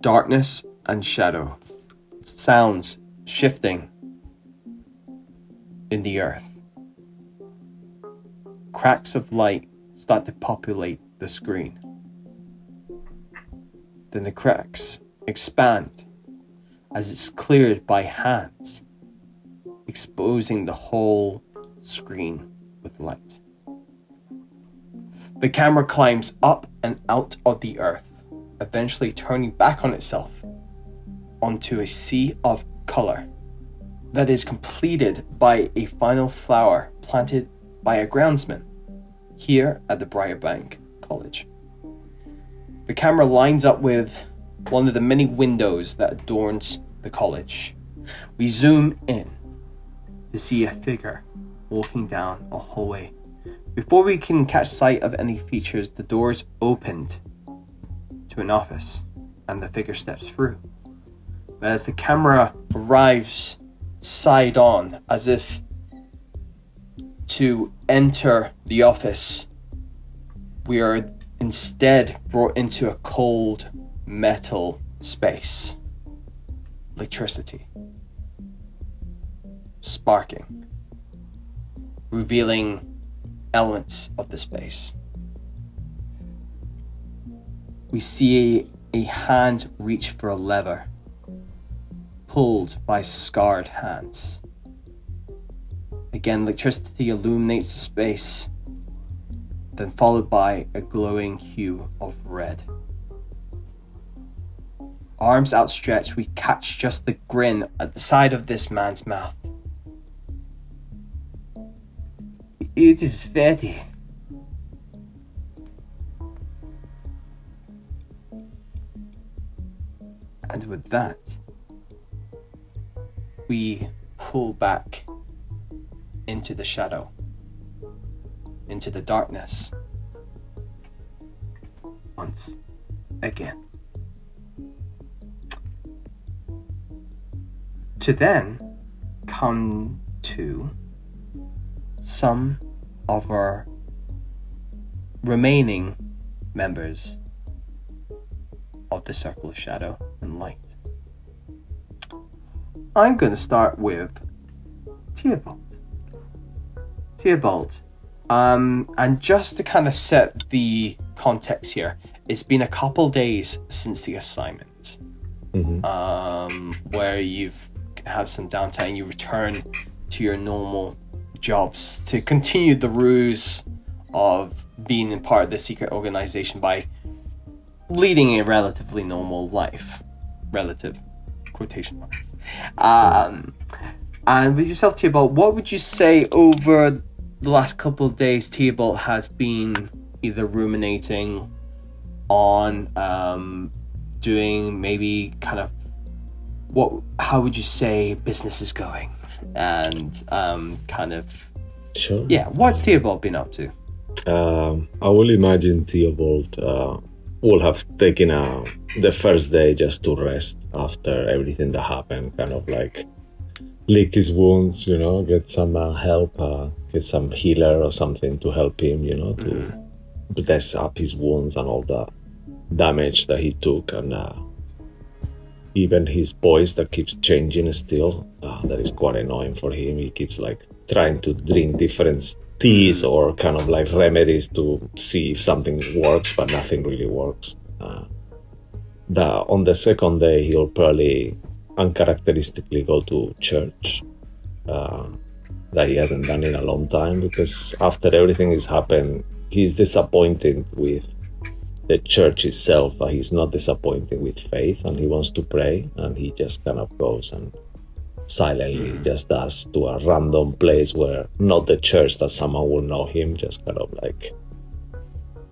darkness and shadow, sounds shifting in the earth. Cracks of light start to populate the screen. Then the cracks expand as it's cleared by hands, exposing the whole screen with light. The camera climbs up and out of the earth, eventually turning back on itself onto a sea of color that is completed by a final flower planted by a groundsman here at the Briarbank College. The camera lines up with one of the many windows that adorns the college. We zoom in to see a figure walking down a hallway. Before we can catch sight of any features, the doors opened to an office and the figure steps through. But as the camera arrives side on, as if to enter the office, we are instead brought into a cold metal space. Electricity sparking, revealing elements of the space. We see a hand reach for a lever, pulled by scarred hands. Again, electricity illuminates the space, then followed by a glowing hue of red. Arms outstretched, we catch just the grin at the side of this man's mouth. It is fatty. And with that, we pull back into the shadow, into the darkness, once again. To then come to some of our remaining members of the Circle of Shadow and Light. I'm going to start with Theobald. And just to kind of set the context here, it's been a couple days since the assignment, where you've have some downtime, you return to your normal jobs to continue the ruse of being in part of the secret organization by leading a relatively normal life. Relative quotation marks. And with yourself, Theobald, what would you say over the last couple of days Theobald has been either ruminating on, doing maybe kind of how would you say business is going? And kind of... Sure. Yeah, what's Theobald been up to? I will imagine Theobald will have taken the first day just to rest after everything that happened, kind of like lick his wounds, get some help, get some healer or something to help him, to bless up his wounds and all the damage that he took. And even his voice that keeps changing still, that is quite annoying for him. He keeps like trying to drink different teas or kind of like remedies to see if something works, but nothing really works. On the second day, he'll probably uncharacteristically go to church, that he hasn't done in a long time, because after everything has happened, he's disappointed with the church itself, but he's not disappointed with faith, and he wants to pray, and he just kind of goes and silently just does to a random place where not the church that someone will know him, just kind of like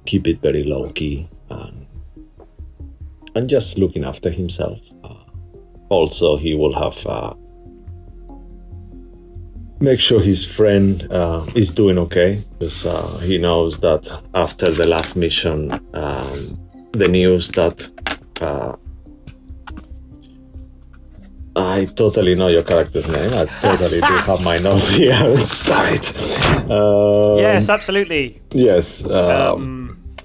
keep it very low key and just looking after himself. Also, he will have make sure his friend is doing okay, because he knows that after the last mission, the news that I totally know your character's name. I totally do have my notes here. Damn it. Yes, absolutely. Yes.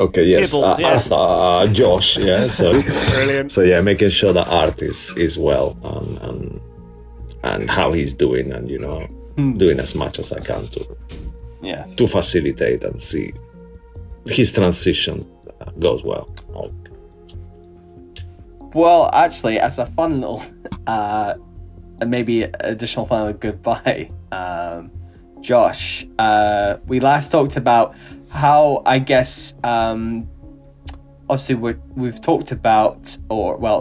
Okay, yes. Tybalt, yes. Arthur, Josh, yeah. So, Brilliant. so yeah, making sure that Art is well and how he's doing, and doing as much as I can to facilitate and see his transition goes well. Well, actually, as a fun little, maybe additional fun little goodbye, Josh, we last talked about how, I guess, obviously we've talked about,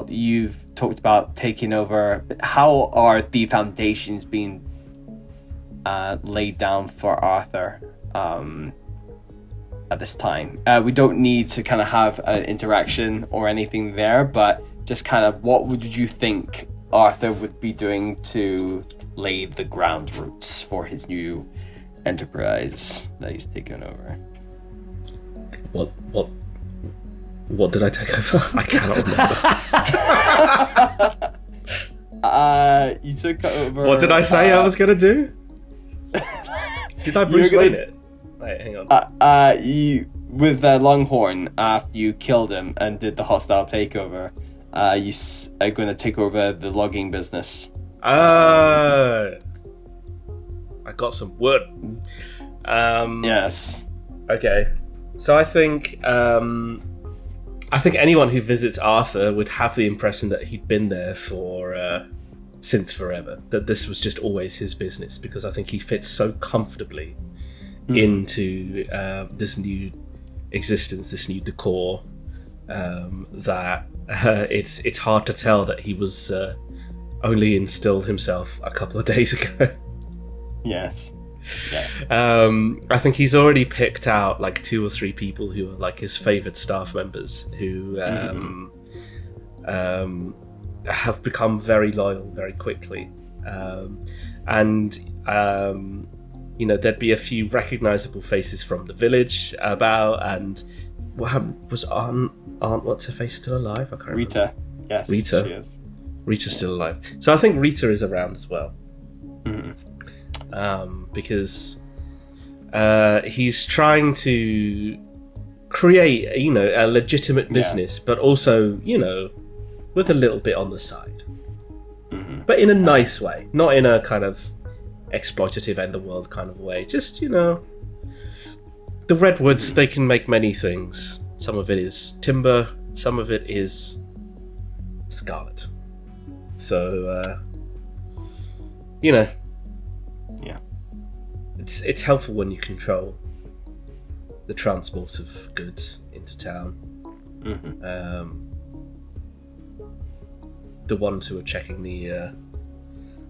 you've talked about taking over. How are the foundations being laid down for Arthur at this time? We don't need to kind of have an interaction or anything there, but just kind of what would you think Arthur would be doing to lay the ground roots for his new enterprise that he's taken over? What did I take over? I cannot remember. You took over. What did I say I was gonna do? Did I Bruce Wayne it? Wait, hang on. You with Longhorn, after you killed him and did the hostile takeover, you are going to take over the logging business. I got some wood. Yes. Okay. So I think anyone who visits Arthur would have the impression that he'd been there for since forever. That this was just always his business, because I think he fits so comfortably into this new existence, this new decor, that it's hard to tell that he was only instilled himself a couple of days ago. Yes. Yeah. I think he's already picked out like 2 or 3 people who are like his favoured staff members who have become very loyal very quickly. There'd be a few recognisable faces from the village about, and what happened was Aunt what's her face still alive? I can't remember. Rita. Yes. Rita. She is. Rita's still alive. So I think Rita is around as well. Because he's trying to create, a legitimate business, but also, with a little bit on the side. But in a nice way, not in a kind of exploitative end the world kind of way. Just, the redwoods, they can make many things. Some of it is timber, some of it is scarlet. So, Yeah. It's helpful when you control the transport of goods into town. The ones who are checking the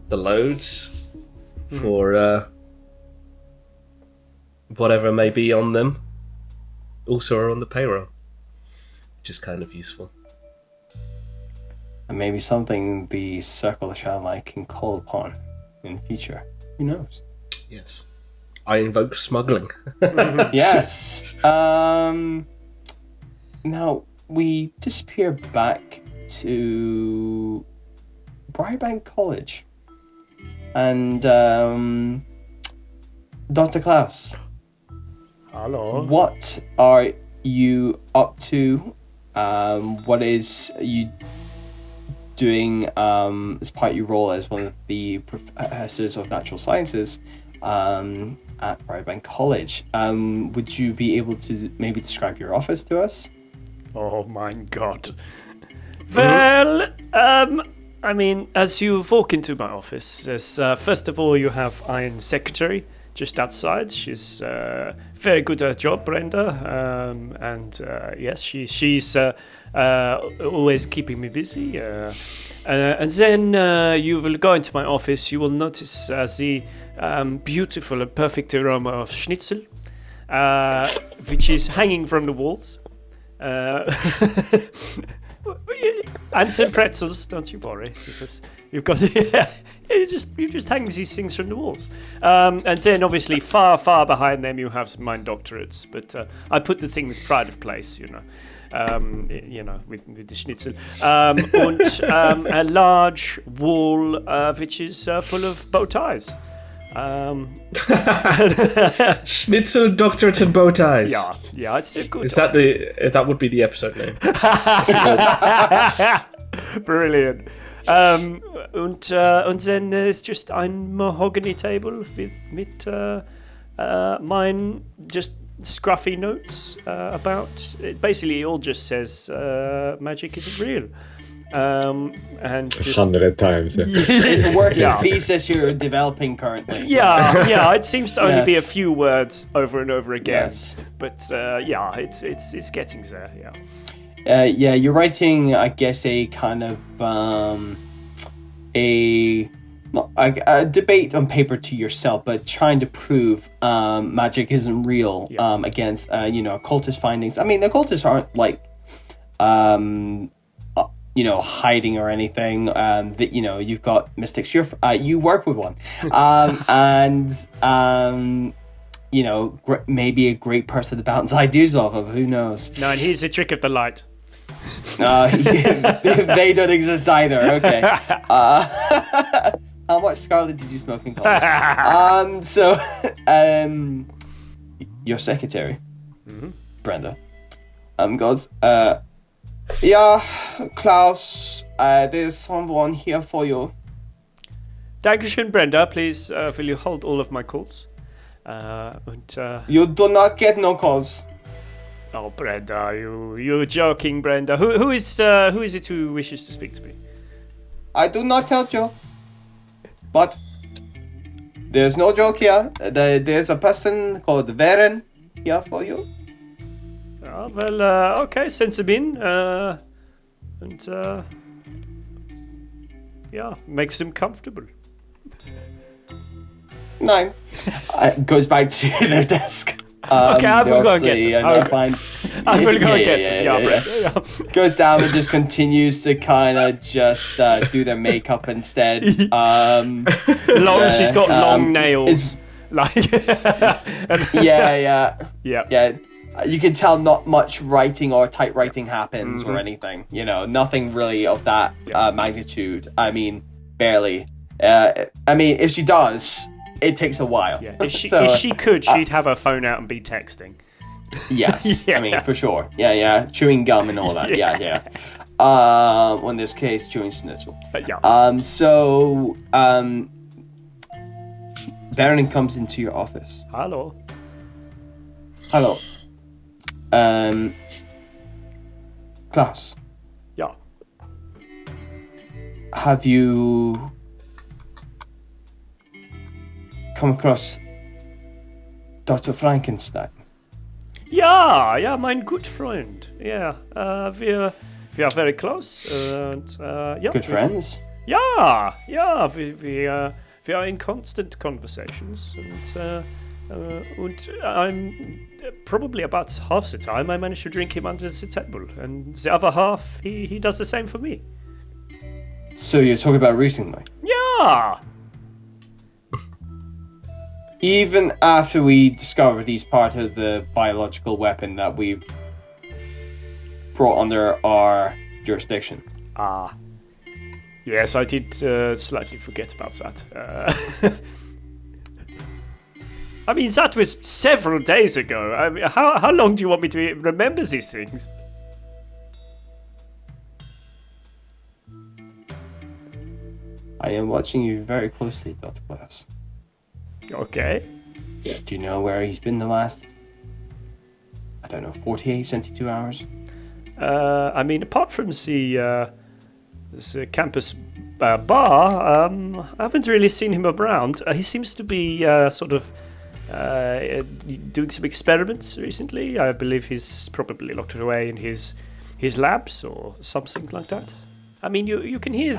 loads for whatever may be on them also are on the payroll, which is kind of useful. And maybe something the Circle of Shadowlight can call upon in the future. Who knows? Yes. I invoke smuggling. Yes. Now, we disappear back to Briarbank College. And Dr. Klaus. Hello. What are you up to? What is you doing as part of your role as one of the professors of natural sciences at Briarbank College? Would you be able to maybe describe your office to us? Oh my god. Well, as you walk into my office, there's, first of all, you have Iron's secretary just outside. She's very good at her job, Brenda. Yes, she's always keeping me busy. And then you will go into my office. You will notice the beautiful and perfect aroma of schnitzel, which is hanging from the walls. And some pretzels, don't you worry. You've got you just hang these things from the walls. And then obviously far behind them you have mine doctorates, but I put the things pride of place, with the schnitzel. And a large wall which is full of bow ties. Schnitzel, doctorates, and bow ties. Yeah, it's a good. Is that that would be the episode name? Brilliant. Und then there's just ein mahogany table mit mine just scruffy notes about it. Basically, it all just says magic isn't real. And just 100 times. It's a working piece that you're developing currently. Yeah. It seems to only be a few words over and over again. Yes. But it's getting there. Yeah. You're writing, I guess, a kind of a debate on paper to yourself, but trying to prove magic isn't real against occultist findings. I mean, the occultists aren't like hiding or anything. That you've got mystics. You work with one, maybe a great person to bounce ideas off of. Who knows? No, and here's the trick of the light. They don't exist either. Okay. How much Scarlet did you smoke in college? Your secretary, Brenda, goes, yeah, Klaus, there's someone here for you. Dankeschön, Brenda. Please, will you hold all of my calls? You do not get no calls. Oh, Brenda, you're joking, Brenda. Who is it who wishes to speak to me? I do not tell you. But there's no joke here. There's a person called Varen here for you. Oh, well, okay, send him in. Makes him comfortable. 9. Goes back to their desk. Okay, I will go and get them. I will go and get them. Yeah. Goes down and just continues to kind of just do their makeup instead. She's got long nails. Yeah. Yeah. You can tell not much writing or typewriting happens or anything. Nothing really of that magnitude. I mean, barely. If she does, it takes a while. Yeah. If she could, she'd have her phone out and be texting. Yes. Yeah. I mean, for sure. Yeah. Chewing gum and all that. Yeah. In this case, chewing schnitzel. Baron comes into your office. Hello. Klaus. Yeah. Have you come across Dr. Frankenstein? Yeah, mein good friend. Yeah, we are very close. Good friends? Yeah. We are in constant conversations, and I'm probably about half the time I manage to drink him under the table, and the other half he does the same for me. So you're talking about recently? Yeah. Even after we discovered he's part of the biological weapon that we've brought under our jurisdiction. Yes, I did slightly forget about that. I mean, that was several days ago. I mean, how long do you want me to remember these things? I am watching you very closely, Dr. Klaus. Okay. Do you know where he's been the last, 48, 72 hours? I mean, apart from the campus bar, I haven't really seen him around. He seems to be doing some experiments recently. I believe he's probably locked away in his labs or something like that. I mean, you can hear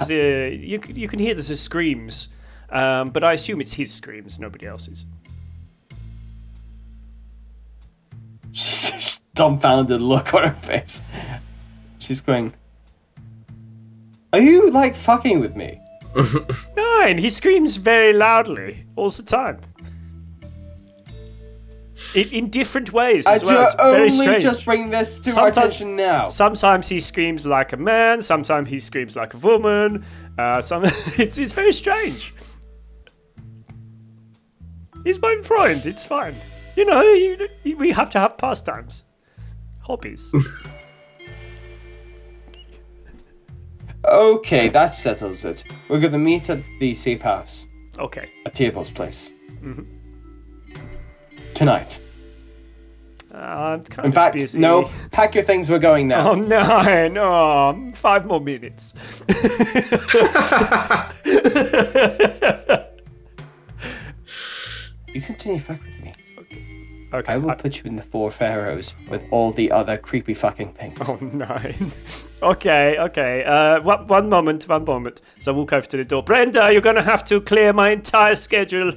you can hear the screams, but I assume it's his screams, nobody else's. She's dumbfounded look on her face. She's going, "Are you like fucking with me?" No, and he screams very loudly all the time. In different ways as well. It's very strange. Just bring this to our attention now. Sometimes he screams like a man. Sometimes he screams like a woman. It's very strange. He's my friend. It's fine. You know, we have to have pastimes, hobbies. Okay, that settles it. We're gonna meet at the safe house. Okay. At Theobald's place. Tonight. I'm kind In of fact, busy. no, pack your things, we're going now. Oh no, 5 more minutes. You continue fuck with me. Okay. I will put you in the 4 pharaohs with all the other creepy fucking things. Oh no. Okay. One moment. So I walk over to the door. Brenda, you're gonna have to clear my entire schedule.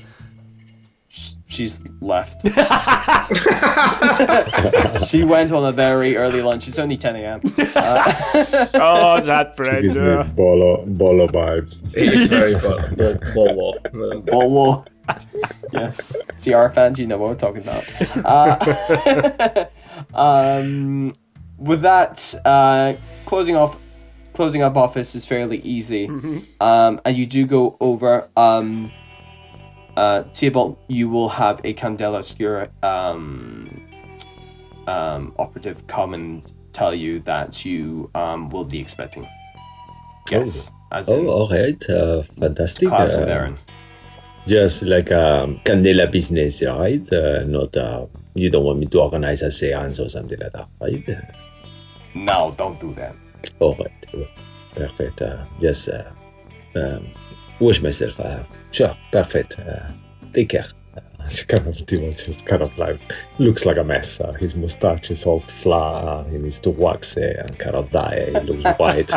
She's left. She went on a very early lunch. It's only 10 a.m. Oh, that Gives me Brenda. bolo vibes. It's very bolo. Bolo. Yes. CR fans, you know what we're talking about. With that, closing up office is fairly easy. And you do go over. Theobald, you will have a Candela Obscura operative come and tell you that you will be expecting. Yes. As in all right. Fantastic. class of Aaron. Just like Candela business, right? Not you don't want me to organize a seance or something like that, right? No, don't do that. All right. Perfect. Just wish myself. Sure. Perfect. Take care. It's kind of just kind of like looks like a mess. His mustache is all flat. He needs to wax it and kind of dye it. It looks white,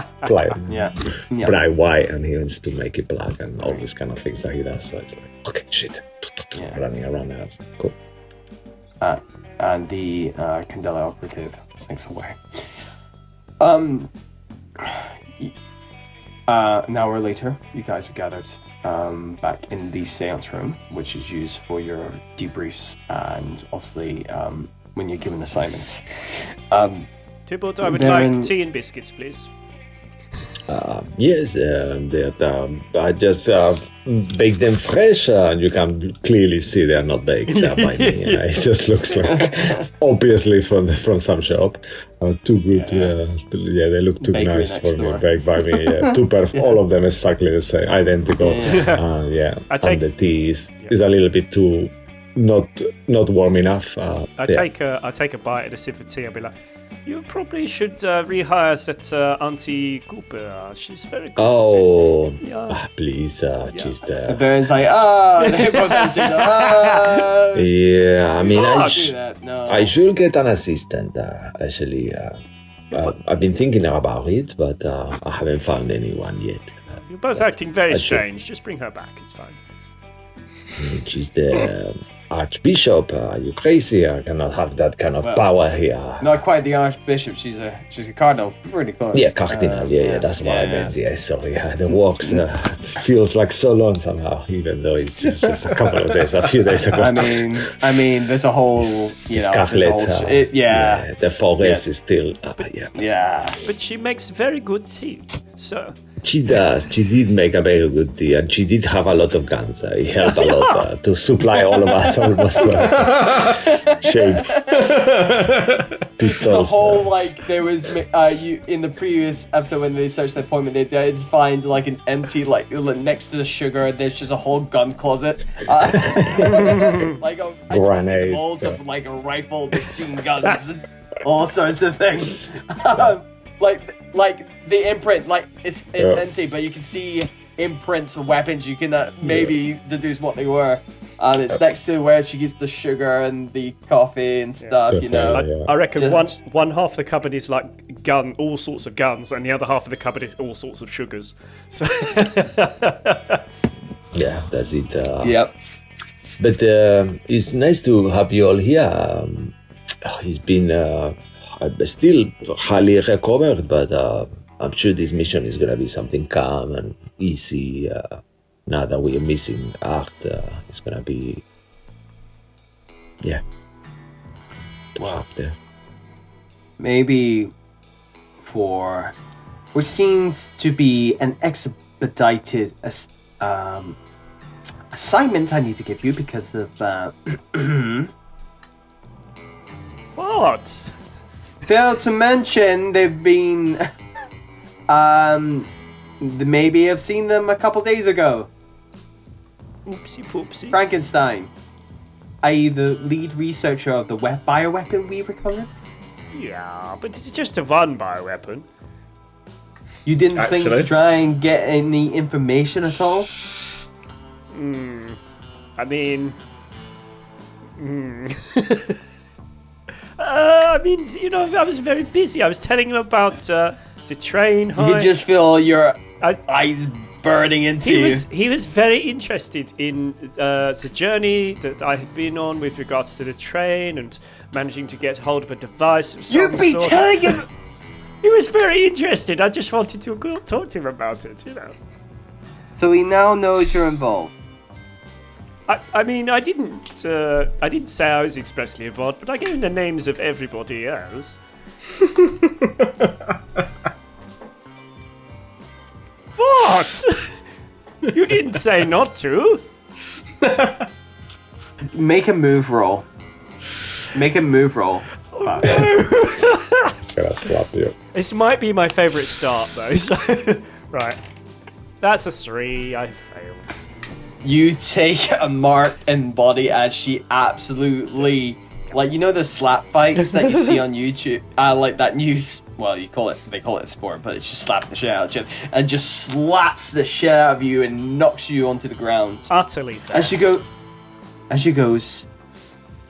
Yeah. bright white, and he wants to make it black and all these kind of things that he does. So it's like, okay, shit, running around the house. Cool. And the Candela operative slinks away. An hour later, you guys are gathered back in the seance room, which is used for your debriefs and obviously when you're given assignments. Tybalt, I would Baron- like tea and biscuits, please. Yes, I just bake them fresh, and you can clearly see they are not baked by me. It just looks like obviously from some shop. Too good. They look too Bakery nice next for door. me. Baked by me. Too perfect. All of them exactly the same, identical. I take- And the tea is a little bit too not warm enough. I take a bite of the sip of tea. I'll be like, you probably should rehire that Auntie Cooper. She's very good. Oh, Yeah. please, she's The there. Baron's like, they both have to say, Yeah, I mean, do that. No. I should get an assistant, actually. I've been thinking about it, but I haven't found anyone yet. You're both acting very I should- strange. Just bring her back. It's fine. She's the Archbishop. Are you crazy? I cannot have that kind of power here. Not quite the Archbishop. She's a cardinal. Pretty close. Yeah, Cardinal. Yeah, that's what I meant. Yeah, sorry. The walks it feels like so long somehow, even though it's just a couple of days, a few days ago. I mean, there's a whole, Scarlet. The forest is still. yeah. But she makes very good tea, so. She does. She did make a very good tea, and she did have a lot of guns. It helped a lot to supply all of us almost. Shame. The Pistols. whole there was you in the previous episode when they searched the appointment, they did find like an empty next to the sugar. There's just a whole gun closet, like a Grenade. molds of like a rifle, machine guns, and all sorts of things. Like the imprint, it's empty, but you can see imprints of weapons. You can maybe deduce what they were. And it's next to where she keeps the sugar and the coffee and stuff, I reckon Just- one half of the cupboard is like all sorts of guns, and the other half of the cupboard is all sorts of sugars. So Yeah, that's it. Yep. But it's nice to have you all here. He's been still highly recovered, but I'm sure this mission is gonna be something calm and easy. Now that we are missing Art, it's gonna be up there. Maybe for which seems to be an expedited assignment I need to give you because of What? failed to mention they've been maybe I've seen them a couple days ago. Oopsie poopsie. Frankenstein, i.e. the lead researcher of the bioweapon we recovered. Yeah, but it's just a one bioweapon. You didn't think Actually. to try and get any information at all? I mean... I mean, you know, I was very busy. I was telling him about the train You heist. could just feel your I- eyes burning into you. He was very interested in the journey that I had been on with regards to the train and managing to get hold of a device of some You'd be sort. telling him. He was very interested. I just wanted to go talk to him about it, you know. So he now knows you're involved. I mean, I didn't say I was expressly involved, but I gave him the names of everybody else. What? You didn't say not to. Make a move roll. Make a move roll. Fuck. Gonna slap you. This might be my favourite start, though. So, right. That's a 3. I failed. You take a mark in body as she absolutely, like, you know the slap fights that you see on YouTube, like that news. Well, they call it a sport, but it's just slapping the shit out of you and just slaps the shit out of you and knocks you onto the ground. Utterly fair. As she goes,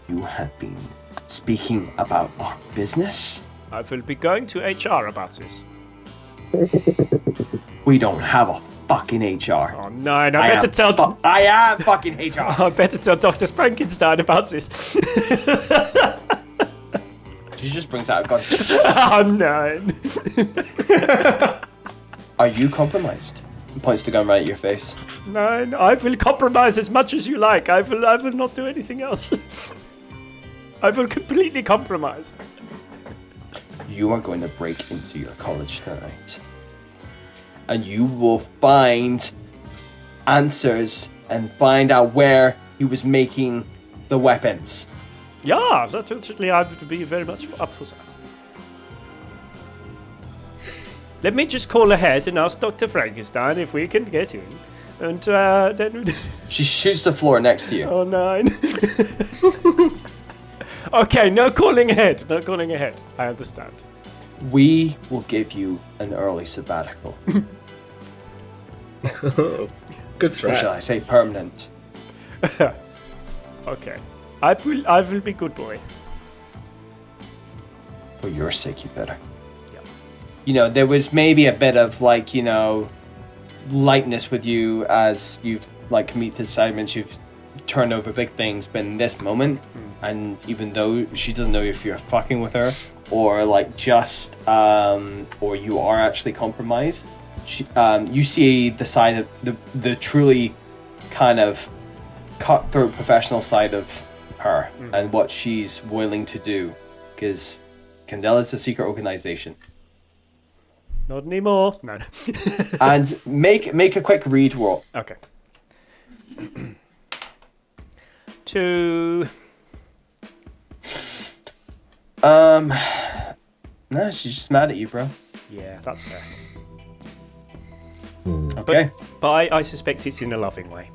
you have been speaking about our business. I will be going to HR about this. We don't have a fucking HR. Oh no, I better tell. I am fucking HR. I better tell Dr. Frankenstein about this. She just brings out a gun. Oh no. Are you compromised? Points the gun right at your face. No, I will compromise as much as you like. I will not do anything else. I will completely compromise. You are going to break into your college tonight. And you will find answers and find out where he was making the weapons. Yeah, certainly I would be very much up for that. Let me just call ahead and ask Dr. Frankenstein if we can get in. And then... She shoots the floor next to you. Oh, 9. Okay, no calling ahead. I understand. We will give you an early sabbatical. Good Or shall threat. I say permanent? Okay. I will be good boy. For your sake, you better. Yeah. You know, there was maybe a bit of, like, you know, lightness with you as you've, like, completed assignments, you've turned over big things, but in this moment, and even though she doesn't know if you're fucking with her, or, like, just, or you are actually compromised, you see the side of, the truly kind of cutthroat professional side of her, and what she's willing to do, because Candela's a secret organization. Not anymore. No. And make a quick read roll. Okay. 2. No, she's just mad at you, bro. Yeah, that's fair. Okay. But I suspect it's in a loving way.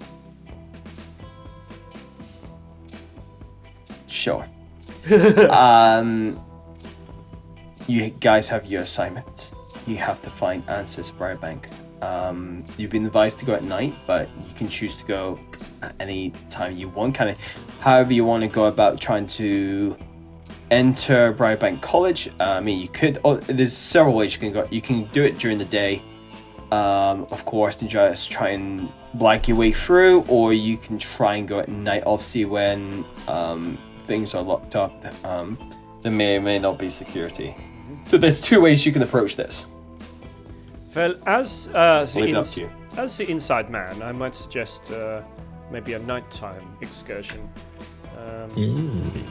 Sure. You guys have your assignment. You have to find answers at Briarbank. You've been advised to go at night, but you can choose to go at any time you want. Kind of, however you want to go about trying to enter Briarbank College. I mean, you could. Oh, there's several ways you can go. You can do it during the day, of course, and just try and black your way through, or you can try and go at night. Obviously, when things are locked up, there may or may not be security. So there's two ways you can approach this. Well, as Leave it up to you. as the inside man, I might suggest maybe a nighttime excursion.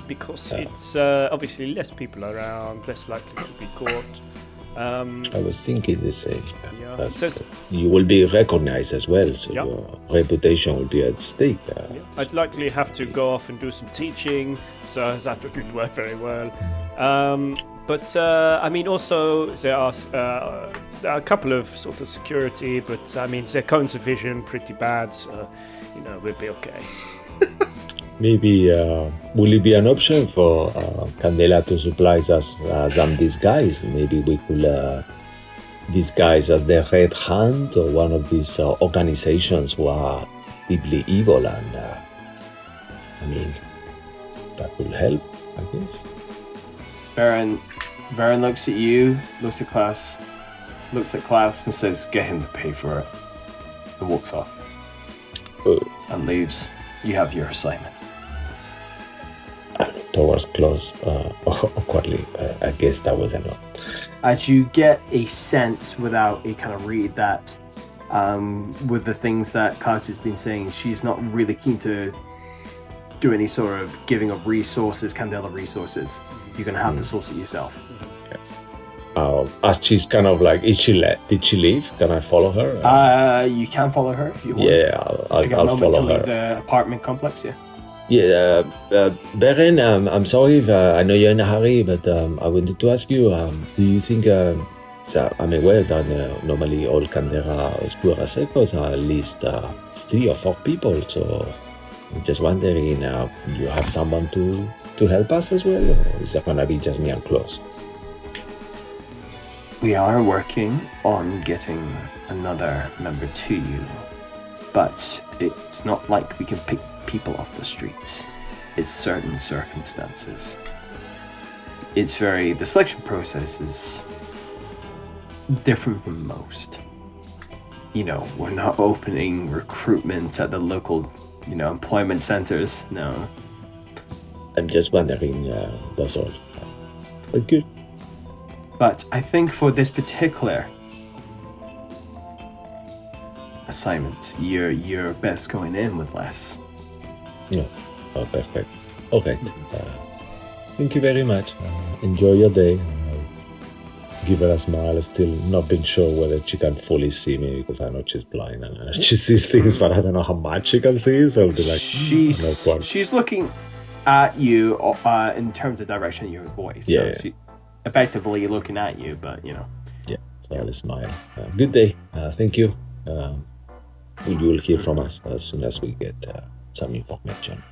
Because it's obviously less people around, less likely to be caught. I was thinking the same. Yeah. That's- Says- you will be recognized as well, so Yeah. your reputation will be at stake. I'd likely have to go off and do some teaching, so that wouldn't work very well. But I mean, also there are a couple of sort of security, but I mean, their cones of vision pretty bad, so we'll be okay. Maybe will it be an option for Candela to supply us some disguise? Maybe we could disguise as the Red Hand or one of these organizations who are deeply evil, and I mean that will help, I guess. Varen looks at you, looks at Klaus, and says, "Get him to pay for it," and walks off and leaves. You have your assignment. Towards close awkwardly. I guess that was enough. As you get a sense without a kind of read that with the things that Klaus has been saying, she's not really keen to do any sort of giving of resources, Candela resources. You're going to have to source it yourself. As she's kind of like, did she leave? Can I follow her? You can follow her if you want. Yeah, Take a I'll moment to follow leave her. the apartment complex, yeah. Yeah, Beren, I'm sorry if I know you're in a hurry, but I wanted to ask you, do you think, so I'm aware that normally all Candela Obscura sectors are at least 3 or 4 people, so I'm just wondering, do you have someone to help us as well, or is that going to be just me and Klaus? We are working on getting another member to you, but it's not like we can pick people off the streets. It's certain circumstances. The selection process is different from most. We're not opening recruitment at the local, employment centers, no. I'm just wondering, that's all. But good. But I think for this particular assignment, you're best going in with less. Yeah, perfect. All right. Thank you very much. Enjoy your day. Give her a smile. Still not been sure whether she can fully see me because I know she's blind and she sees things, but I don't know how much she can see. So I'll be like, she's looking at you in terms of direction of your voice. Yeah. So she effectively looking at you, but Yeah, so I'll smile. Good day. Thank you. You will hear from us as soon as we get some information.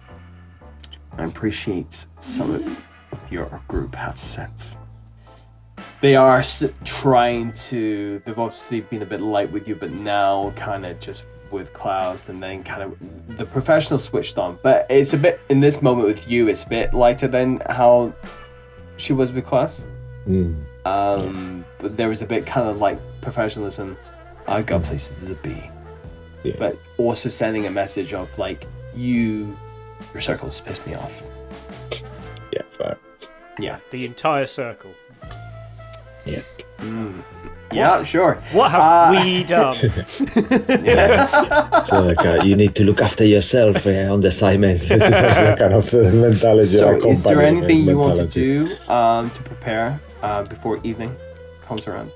I appreciate some of your group have sense. They are trying to. They've obviously been a bit light with you, but now kind of just with Klaus, and then kind of the professional switched on. But it's a bit in this moment with you. It's a bit lighter than how she was with Klaus. But there was a bit kind of like professionalism. I got places to be, but also sending a message of like your circles pissed me off. Yeah, fair. Yeah, The entire circle. Yeah. Yeah, sure. What have we done? So like, you need to look after yourself on the assignments. This is the kind of mentality. So, is there company anything you want to mentality. do to prepare before evening comes around?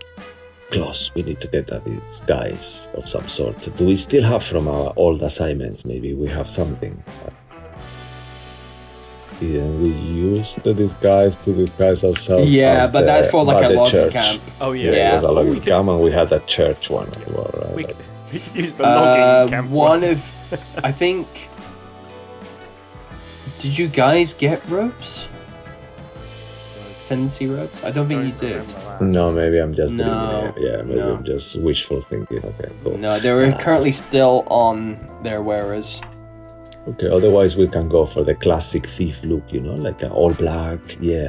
Klaus, we need to get at these guys of some sort. Do we still have from our old assignments? Maybe we have something. Didn't we use the disguise to disguise ourselves? Yeah, as but that's for like by a the logging church? camp. Oh Yeah, yeah. it was a logging camp, and we had a church one as well, right? We could use the logging camp. I think. Did you guys get ropes? Ascendancy ropes? I don't think you did. No, maybe I'm just No, dreaming it. Yeah, maybe no. I'm just wishful thinking. Okay, cool. No, they were currently still on their wearers. Okay, otherwise we can go for the classic thief look, like all black,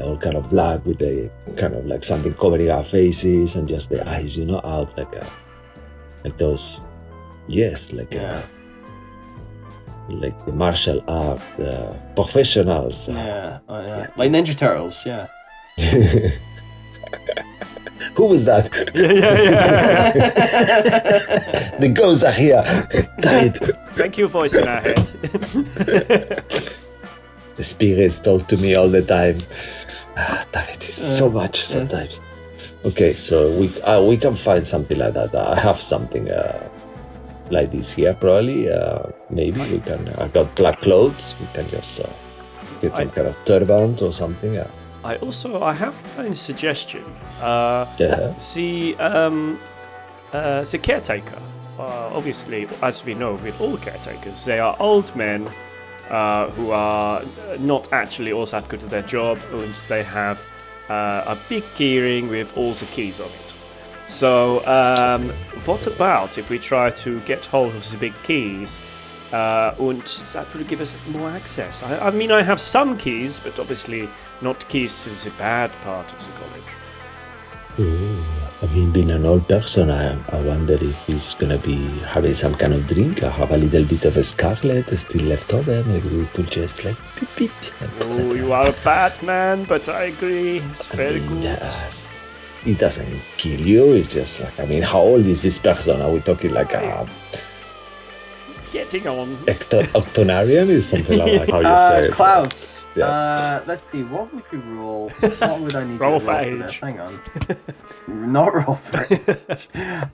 all kind of black with the kind of like something covering our faces and just the eyes, out like those, like the martial art professionals. Like Ninja Turtles, yeah. Who was that? The ghosts are here. Damn it. Thank you, voice in our head. The spirits talk to me all the time. Damn it, it's so much sometimes. Okay, so we can find something like that. I have something like this here, probably. Maybe we can. I got black clothes. We can just get some kind of turbans or something. I have a suggestion. Yeah. The caretaker. Obviously, as we know with all caretakers, they are old men who are not actually all that good at their job, and they have a big keyring with all the keys on it. So, what about if we try to get hold of the big keys, and that will give us more access? I mean, I have some keys, but obviously not keys to the bad part of the college. Ooh, I mean, being an old person, I wonder if he's gonna be having some kind of drink. I have a little bit of a scarlet still left over. Maybe we could just like beep beep. Oh, you are a bad man, but I agree. It's very good. Yes. It doesn't kill you. It's just like, I mean, how old is this person? Are we talking like a getting on octonarian? Is something like how you say it? Klaus. Yeah. Let's see. What would you roll? What would I need Roll to for roll for this? age. Hang on. Not roll for age.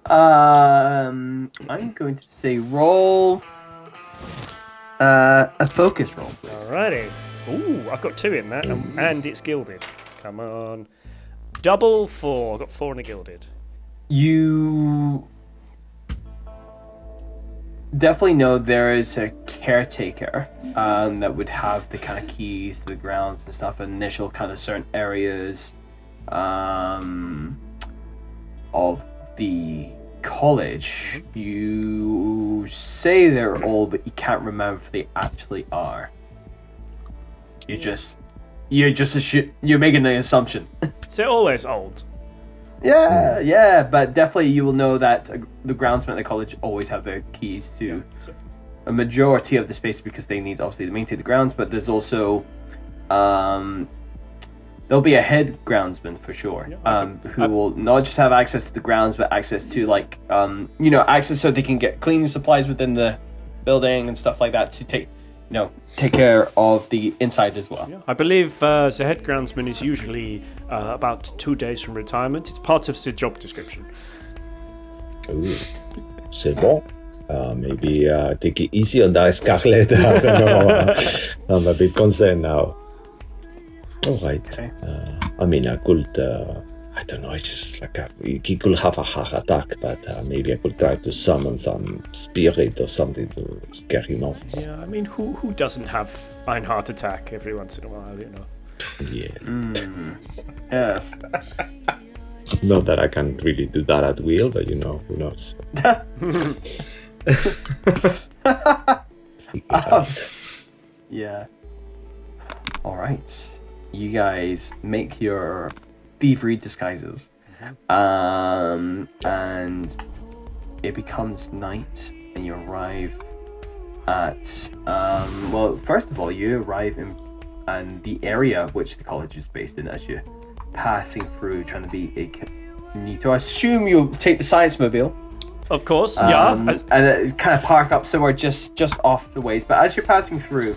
I'm going to say roll a focus roll. Alrighty. Ooh, I've got 2 in that, and it's gilded. Come on. Double 4. I've got 4 in a gilded. You definitely know there is a caretaker that would have the kind of keys to the grounds and stuff, initial kind of certain areas of the college. You say they're old, but you can't remember if they actually are. You're making an assumption. So they're always old. Yeah, but definitely you will know that the groundsmen at the college always have the keys to a majority of the space because they need obviously to maintain the grounds, but there's also there'll be a head groundsman for sure, who will not just have access to the grounds, but access to access so they can get cleaning supplies within the building and stuff like that to take care of the inside as well. Yeah. I believe the head groundsman is usually about 2 days from retirement. It's part of the job description. Ooh, c'est bon. Maybe take it easy on that Scarlet. I don't know. I'm a bit concerned now. All right. Okay. I mean, I could. I don't know. It's just like he could have a heart attack, but maybe I could try to summon some spirit or something to scare him off. Yeah, I mean, who doesn't have a heart attack every once in a while, you know? Yeah. Yes. Not that I can really do that at will, but who knows? Figure it out. Yeah. All right. You guys make your thievery disguises, and it becomes night, and you arrive at first of all, you arrive in the area which the college is based in as you're passing through, trying to be neat. I assume you'll take the science mobile. Of course, yeah. And kind of park up somewhere just off the ways. But as you're passing through,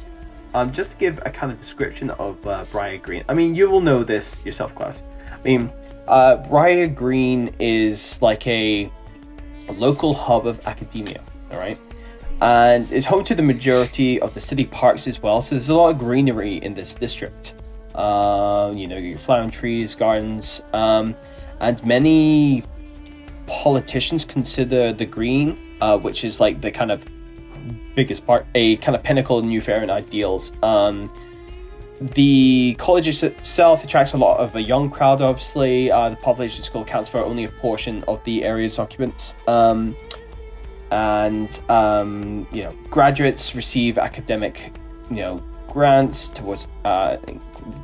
just to give a kind of description of Briar Green. I mean, you will know this yourself, Klaus. I mean, Briar Green is like a local hub of academia, all right? And it's home to the majority of the city parks as well. So there's a lot of greenery in this district. Your flowering trees, gardens, and many politicians consider the green, which is like the kind of biggest part, a kind of pinnacle of Newfarian ideals. The college itself attracts a lot of a young crowd, obviously. The population school accounts for only a portion of the area's occupants. Graduates receive academic, grants towards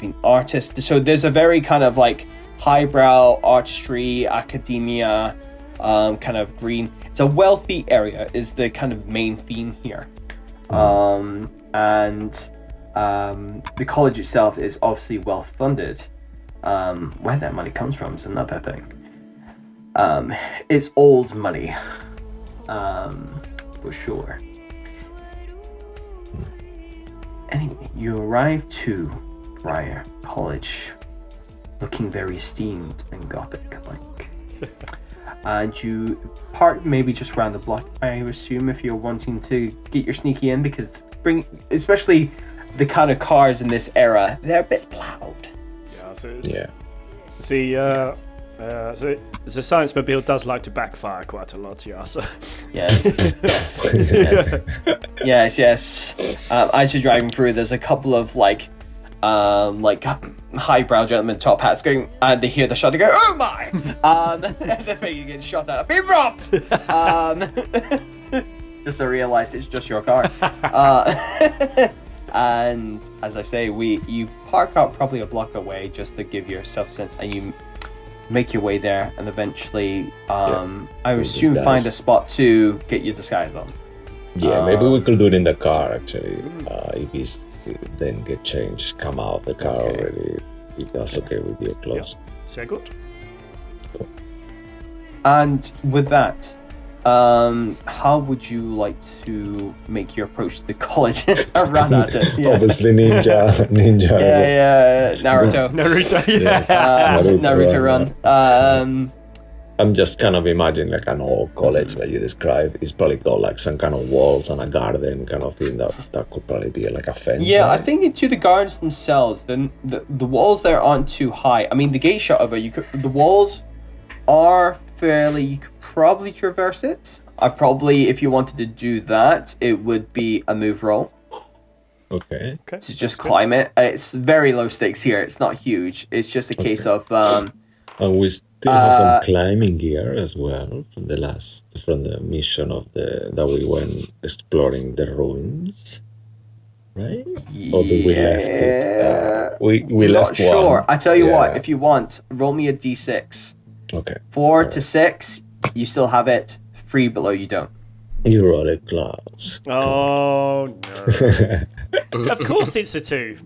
being artists. So there's a very kind of like highbrow artistry, academia, kind of green. It's a wealthy area is the kind of main theme here. The college itself is obviously well funded. Where that money comes from is another thing. It's old money, for sure. Anyway, you arrive to Briar College. looking very esteemed and gothic-like. And you park maybe just around the block, I assume, if you're wanting to get your sneaky in, because especially the kind of cars in this era, they're a bit loud. Yeah, so the Science Mobile does like to backfire quite a lot, yeah. So. Yes. Yes. As you're driving through, there's a couple of like highbrow gentlemen, top hats going, and they hear the shot. They go, "Oh my!" And they think you get shot at. I've been robbed. Just to realize it's just your car. And as I say, you park up probably a block away just to give yourself a sense, and you make your way there, and eventually, I would assume find a spot to get your disguise on. Yeah, maybe we could do it in the car actually. If he's then get changed, come out of the car already. If that's okay with your clothes. So good. Cool. And with that, how would you like to make your approach to the college? I ran at it. Yeah. Obviously, ninja. Yeah. Naruto. Naruto run. I'm just kind of imagining like an old college like you described. It's probably got like some kind of walls and a garden kind of thing that could probably be like a fence. Yeah, right? I think into the gardens themselves, the walls there aren't too high. I mean, the gate shot over, the walls are fairly, you could probably traverse it. If you wanted to do that, it would be a move roll. Okay. To just climb it. It's very low stakes here. It's not huge. It's just a case of... and we still have some climbing gear as well from the mission that we went exploring the ruins, right? Or did we left it? We left not sure. one. I tell you what, if you want, roll me a d6. Okay. 4 to 6, you still have it. 3 below, you don't. You roll it, Klaus. Oh no! Of course, it's a 2. You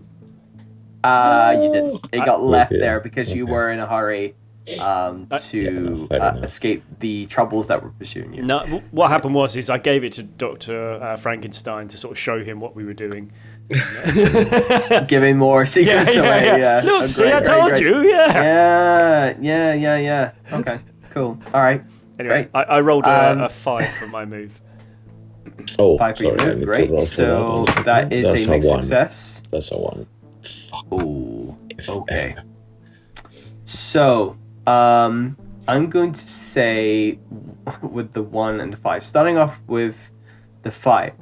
didn't. It got left there because you were in a hurry to escape the troubles that were pursuing you. No, what happened was I gave it to Dr. Frankenstein to sort of show him what we were doing. Giving more secrets away. Yeah. Look, see, I told you. Yeah. Okay, cool. All right. Anyway, I rolled a 5 for my move. Oh, 5 for your sorry, move. Great. So that is a mixed success. That's a 1. Ooh. Okay. So, I'm going to say with the 1 and the 5. Starting off with the 5.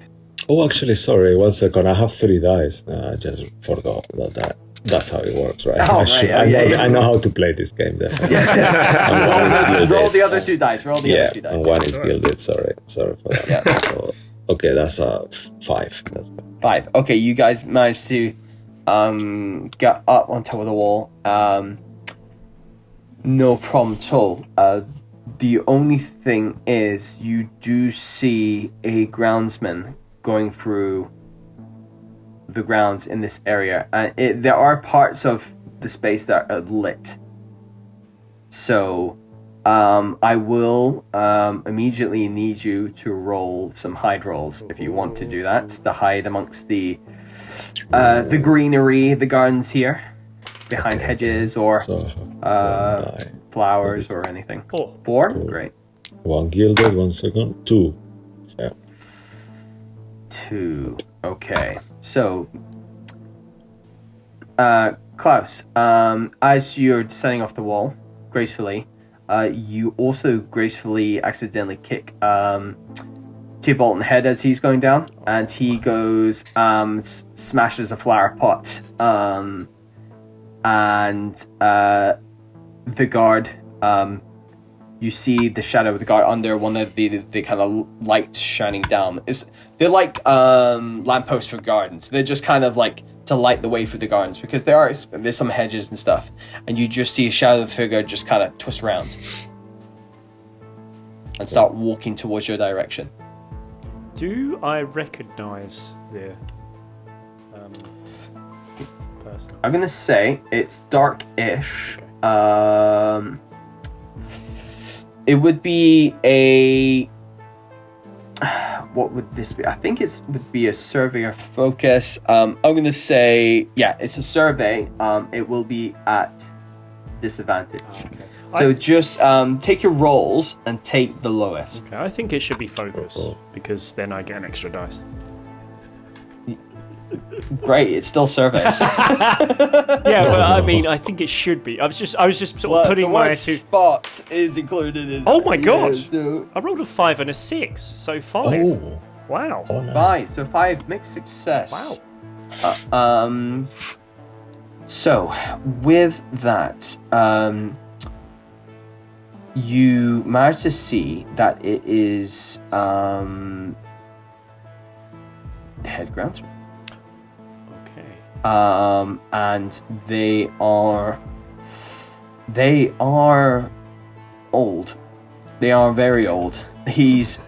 Oh, actually, sorry. 1 second. I have 3 dice. I just forgot about that. That's how it works, right? I know how to play this game, definitely. Roll the other 2 dice. Roll the other 2 dice. And 1 is gilded. Sorry for that. Yeah. So, okay, that's a 5. That's 5. Okay, you guys managed to get up on top of the wall. No problem at all. The only thing is you do see a groundsman going through the grounds in this area, and there are parts of the space that are lit. So I will immediately need you to roll some hide rolls if you want to do that, to hide amongst the greenery, the gardens here, behind hedges or flowers or anything. 4? Great. 1 gilded, 1 second, 2. Yeah. 2. Okay. So, Klaus, as you're descending off the wall gracefully, you also gracefully accidentally kick Tybalt in the head as he's going down, and he goes, smashes a flower pot, and the guard, you see the shadow of the guard under one of the kind of lights shining down. They're like lampposts for gardens. They're just kind of like to light the way for the gardens, because there's some hedges and stuff, and you just see a shadow figure just kind of twist around and start walking towards your direction. Do I recognize the person? I'm gonna say it's dark-ish. Okay. It would be a... What would this be? I think it would be a survey or focus. I'm going to say, yeah, it's a survey. It will be at disadvantage. Okay. So just take your rolls and take the lowest. Okay, I think it should be focus because then I get an extra dice. Great, it's still survey. Yeah, but I mean, I think it should be. I was just sort of putting the my word two. spot is included in. Oh my god! So I rolled a 5 and a 6, so 5. Oh, Wow. oh nice. 5, so 5 mixed success. Wow. So with that, you manage to see that it is the head groundsman. Okay. And they are old. They are very old. He's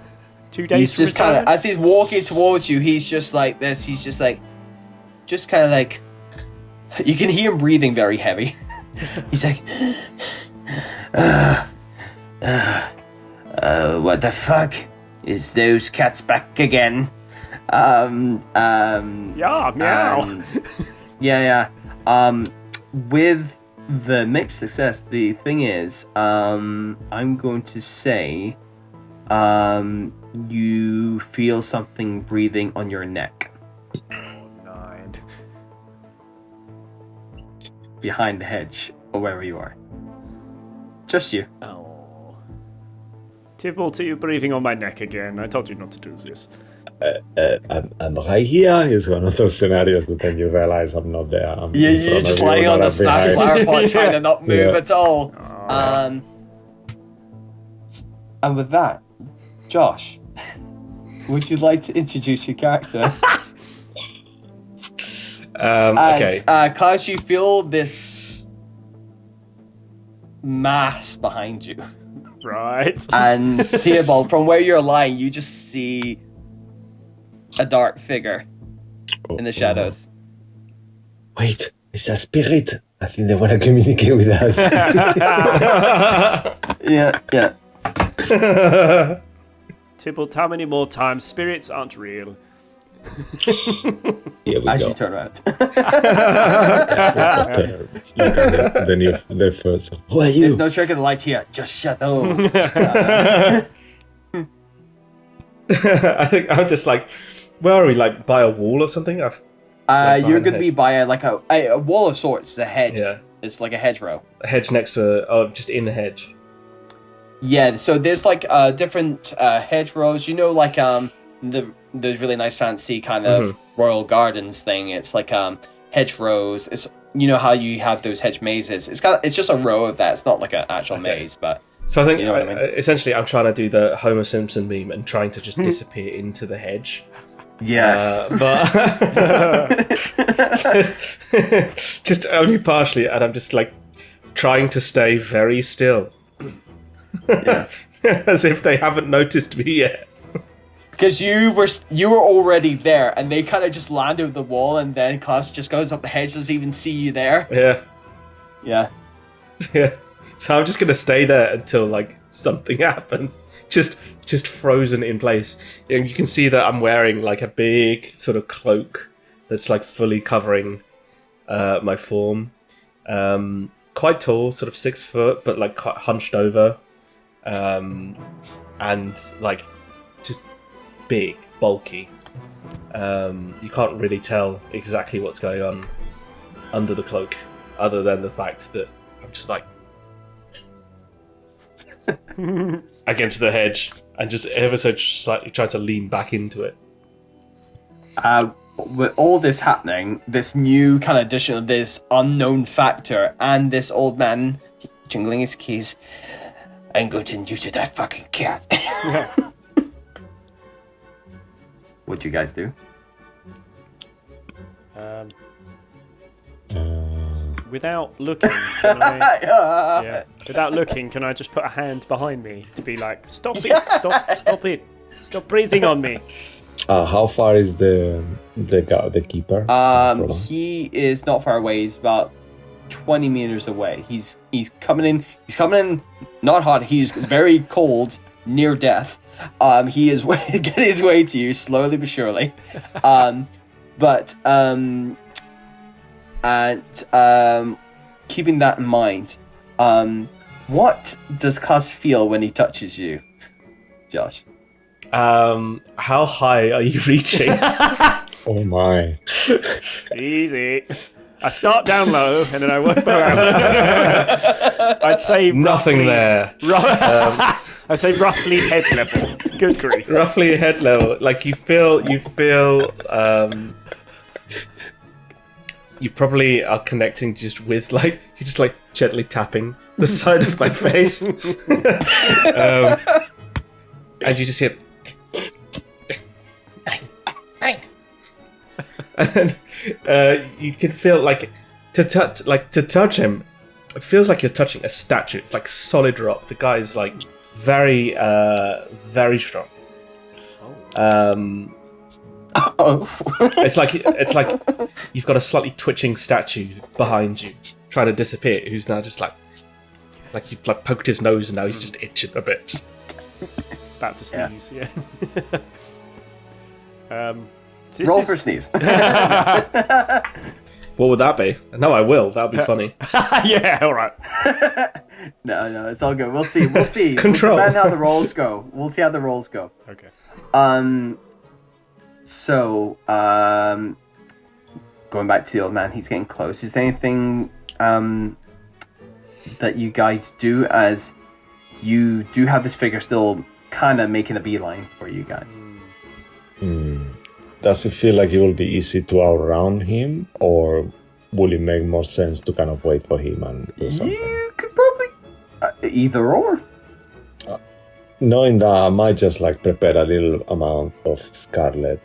2 days. he's just kind of, as he's walking towards you, he's just like this. He's just kind of like, you can hear him breathing very heavy. He's like, what the fuck? Is those cats back again? Yeah, meow. Yeah. With the mixed success, the thing is, I'm going to say, you feel something breathing on your neck. 9. Behind the hedge, or wherever you are. Just you. Oh. Tybalt, are you breathing on my neck again? I told you not to do this. I'm right here is one of those scenarios that then you realize I'm not there. I'm in You're front just of you, lying on not the up smash behind. flower pot trying to not move Yeah. at all. Oh. And with that, Josh, would you like to introduce your character? Okay. Klaus, you feel this mass behind you. Right. And Theobald, from where you're lying, you just see a dark figure in the shadows. Wait, it's a spirit. I think they want to communicate with us. Yeah. Tybalt, how many more times? Spirits aren't real. Here we As go. you turn around. The first. Who are you? There's no trick of the lights here. Just shut up. I think I'm just like, where are we? Like by a wall or something? You're behind going the to be hedge. by a wall of sorts. The hedge. Yeah, It's like a hedgerow. a hedge next to, just in the hedge. Yeah, so there's like different hedgerows. You know, like the really nice fancy kind of royal gardens thing. It's like hedgerows. It's, you know how you have those hedge mazes. It's just a row of that. It's not like an actual maze, but So I think You know what I mean? essentially I'm trying to do the Homer Simpson meme and trying to just disappear into the hedge. yes. But just only partially, and I'm just like trying to stay very still. Yes. As if they haven't noticed me yet. Because you were already there, and they kind of just landed with the wall, and then Klaus just goes up the hedge, doesn't even see you there. Yeah. Yeah. Yeah. So I'm just gonna stay there until like something happens. Just frozen in place. And you can see that I'm wearing like a big sort of cloak that's like fully covering my form. Quite tall, sort of 6 foot, but like quite hunched over. And like just big, bulky. You can't really tell exactly what's going on under the cloak, other than the fact that I'm just like against the hedge and just ever so slightly try to lean back into it. With all this happening, this new kind of addition of this unknown factor, and this old man jingling his keys, I'm going to neuter that fucking cat. What do you guys do? Without looking, can I? Without looking, can I just put a hand behind me to be like, stop it, stop it, stop breathing on me? How far is the keeper? from us? He is not far away. He's about 20 meters away. He's coming in. He's coming in not hot. He's very cold, near death. He is getting his way to you slowly but surely. Keeping that in mind, What does Cuz feel when he touches you, Josh? How high are you reaching? Oh my. Easy. I start down low and then I work around. I'd say Nothing there. I'd say roughly head level. Good grief. Roughly head level. Like you feel. You probably are connecting just with like you're just like gently tapping the side of my face, and you just hear. And you can feel like to touch him. It feels like you're touching a statue. It's like solid rock. The guy's like very strong. It's like you've got a slightly twitching statue behind you, trying to disappear. Who's now just like you've like poked his nose and now he's just itching a bit. Just... About to sneeze. Yeah. Roll for sneeze. What would that be? No, I will. That would be funny. Yeah, all right. No, it's all good. We'll see. Control. We'll see how the rolls go. Okay. So, going back to the old man, he's getting close. Is there anything that you guys do as you do have this figure still kind of making a beeline for you guys? Does it feel like it will be easy to outrun him, or will it make more sense to kind of wait for him and do something? You could probably either or. Knowing that, I might just like prepare a little amount of scarlet,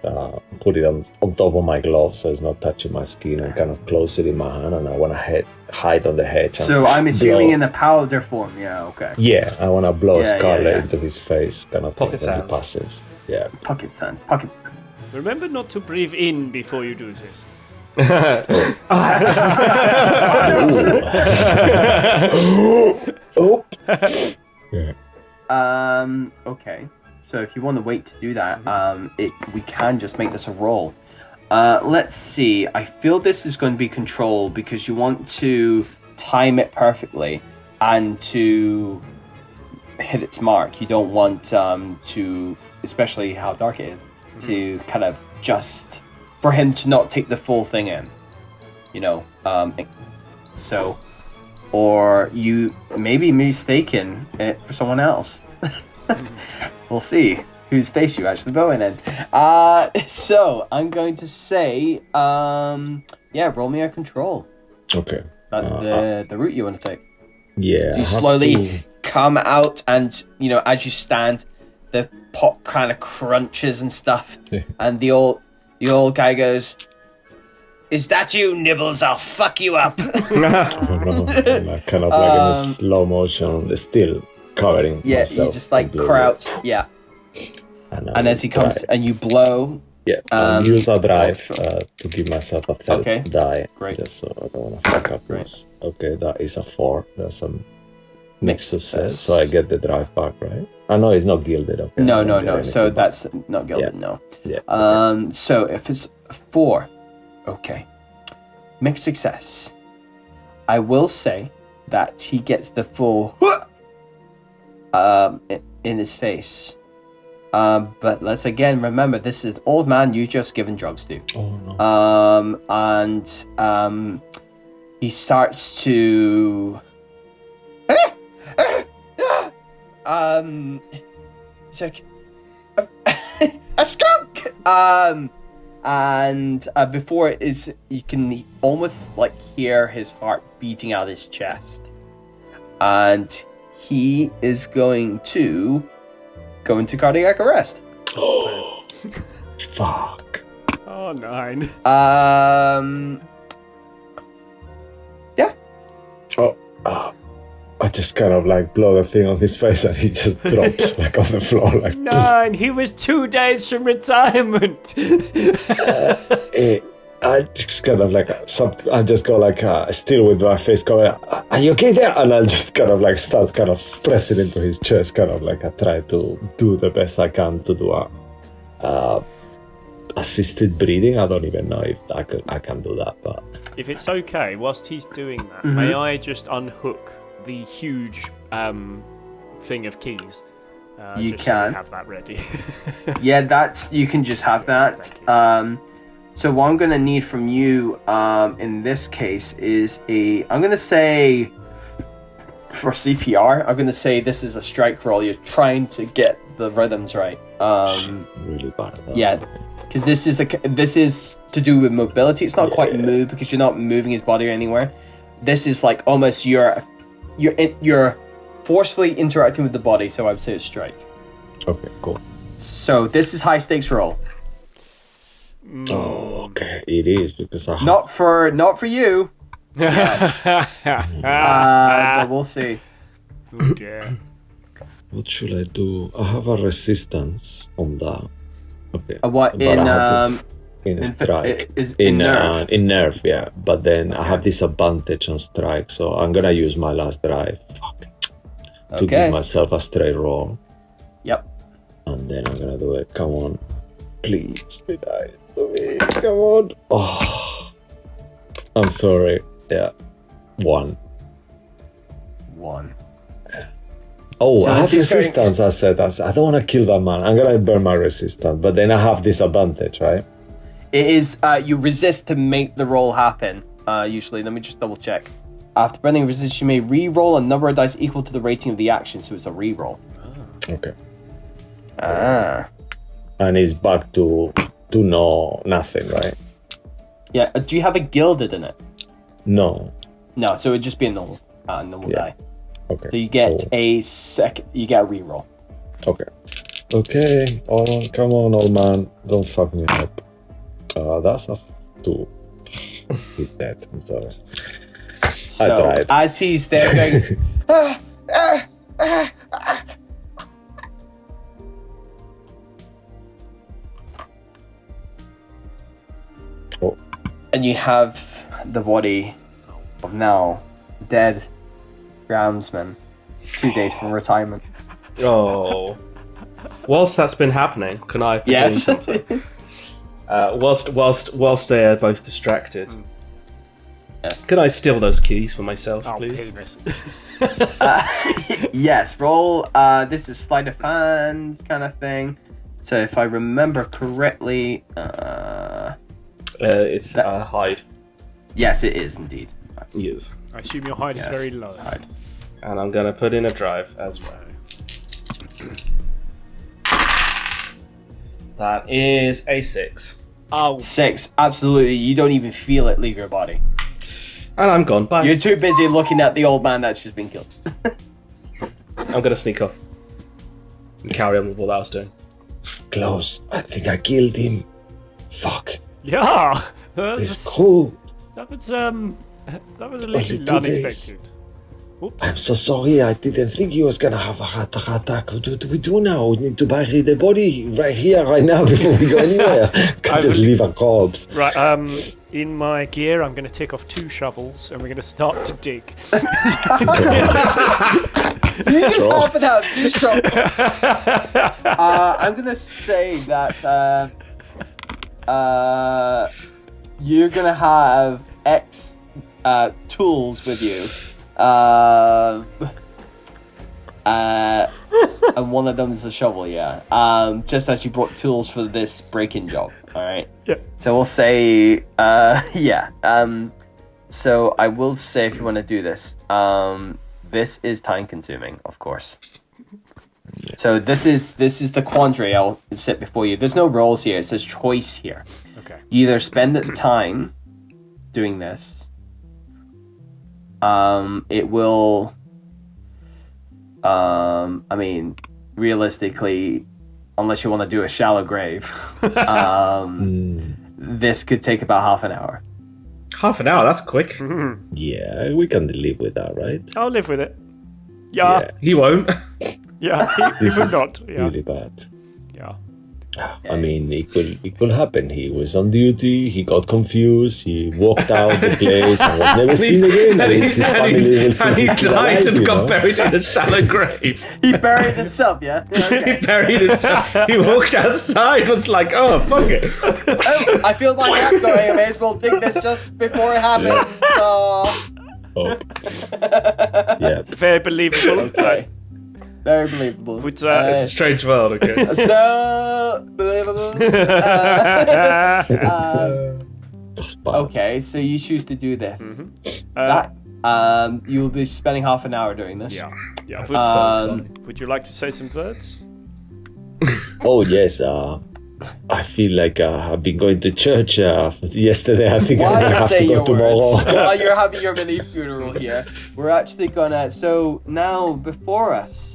put it on top of my glove so it's not touching my skin, and kind of close it in my hand, and I want to hide on the hedge. So I'm assuming in the powder form, yeah, okay. Yeah, I want to blow scarlet into his face, kind of pocket when he sound. passes. Yeah. Pocket sand. Pocket. Remember not to breathe in before you do this. Oh. Yeah. Okay. So if you want to wait to do that, we can just make this a roll. Let's see. I feel this is going to be control because you want to time it perfectly and to hit its mark. You don't want to, especially how dark it is, to kind of just for him to not take the full thing in. You know. So. Or you may be mistaken it for someone else. We'll see whose face you actually bowing in. So I'm going to say, roll me a control. Okay. That's the route you want to take. Yeah. You slowly come out, and as you stand, the pot kind of crunches and stuff, and the old guy goes, "Is that you, Nibbles? I'll fuck you up." Oh, no. Like, kind of like in a slow motion, still covering myself. You just like crouch. Yeah. And as he comes, and you blow. Yeah. Use a drive to give myself a third die. Great. Just so I don't want to fuck up this. Okay, that is a 4. That's a mixed success. So I get the drive back, right? I know it's not gilded. Okay. No. So that's not gilded. Yeah. No. Yeah. So if it's 4. Okay. Mixed success. I will say that he gets the full in his face. But let's again remember, this is an old man you just given drugs to. Oh no. And he starts to it's like a skunk. And before it is, you can almost like hear his heart beating out his chest, and he is going to go into cardiac arrest. Oh, fuck. Oh, 9. Yeah. Oh, I just kind of like blow the thing on his face, and he just drops like on the floor. Like 9. He was 2 days from retirement. I just kind of like I just go like still with my face going, "Are you okay there?" And I'll just kind of like start kind of pressing into his chest, kind of like I try to do the best I can to do a assisted breathing. I don't even know if I can do that, but If it's okay, whilst he's doing that, may I just unhook the huge thing of keys. You just so we can. have that ready. Yeah, you can just have that. Thank you. So what I'm gonna need from you, in this case, is I'm gonna say, for CPR, I'm gonna say this is a strike roll. You're trying to get the rhythms right. Really bad at that. Yeah, because this is to do with mobility. It's not quite move because you're not moving his body anywhere. This is like almost you're forcefully interacting with the body. So I would say it's strike. Okay, cool. So this is high stakes roll. Oh, okay. It is because I have... Not for you. But we'll see. Oh dear. What should I do? I have a resistance on that. Okay. What But in I have in strike? in nerve? In nerve, yeah. But then I have disadvantage on strike, so I'm gonna use my last drive. Fuck. To give myself a straight roll. Yep. And then I'm gonna do it. Come on. Please be nice to me. Come on. Oh. I'm sorry. Yeah. 1. Oh, So I have this is resistance. I said I don't want to kill that man. I'm gonna burn my resistance, but then I have disadvantage, right? It is you resist to make the roll happen. Usually, let me just double check. After burning resist, you may re-roll a number of dice equal to the rating of the action, so it's a re-roll. Okay. And it's back to nothing, right? Yeah. Do you have a gilded in it? No. No, so it'd just be a normal die. Okay. So you get you get a re-roll. Okay. Okay. Come on, old man. Don't fuck me up. That's a 2. He's dead. I'm sorry. So I tried. as he's there going, Oh. and you have the body of now dead groundsman 2 days from retirement. Oh. Whilst that's been happening, can I be doing something? Whilst they are both distracted, can I steal those keys for myself, please? Yes, roll. This is sleight of hand kind of thing. So if I remember correctly, It's hide. yes, it is indeed. Yes. I assume your hide is Yes, very low. hide. And I'm gonna put in a drive as well. That is a 6. Oh, 6, absolutely. You don't even feel it leave your body. And I'm gone. Bye. You're too busy looking at the old man that's just been killed. I'm gonna sneak off and carry on with what I was doing. Close. I think I killed him. Fuck. yeah. It's cool. That was a little 2 unexpected. days. I'm so sorry. I didn't think he was gonna have a heart attack. What do we do now? We need to bury the body right here, right now, before we go anywhere. Can't just leave a corpse. Right. In my gear, I'm going to take off 2 shovels, and we're going to start to dig. You just hopping out 2 shots. I'm gonna say that you're gonna have X tools with you. And one of them is a shovel, yeah. Just as you brought tools for this break-in job, alright? Yeah. So we'll say, yeah. So I will say if you want to do this, this is time-consuming, of course. So this is the quandary I'll set before you. There's no rolls here, it says choice here. Okay. You either spend the time doing this, it will, I mean, realistically, unless you want to do a shallow grave, this could take about half an hour. Half an hour, that's quick. Yeah, we can live with that, right? I'll live with it. Yeah. He won't. Yeah. He This would is not. Yeah. really bad. Yeah. I mean, it could happen. He was on duty, he got confused, he walked out the place and was never seen again. And his family will think and he he's still died alive, and you got know? buried in a shallow grave. He buried himself, yeah? Okay. He buried himself. He walked outside, was like, oh, fuck it. Oh, I feel my heart going. I may as well dig this just before it happens. Oh. Yeah. Very believable. Okay. Very believable. Would, It's a strange world, okay? So believable. That's bad. Okay, so you choose to do this. Uh, That you will be spending half an hour doing this. yeah. That's Would, so Um, funny. would you like to say some words? Oh yes. I feel like I've been going to church yesterday. I think I'm While gonna you have say to go your tomorrow. words, while you're having your mini funeral here, we're actually gonna. So now before us,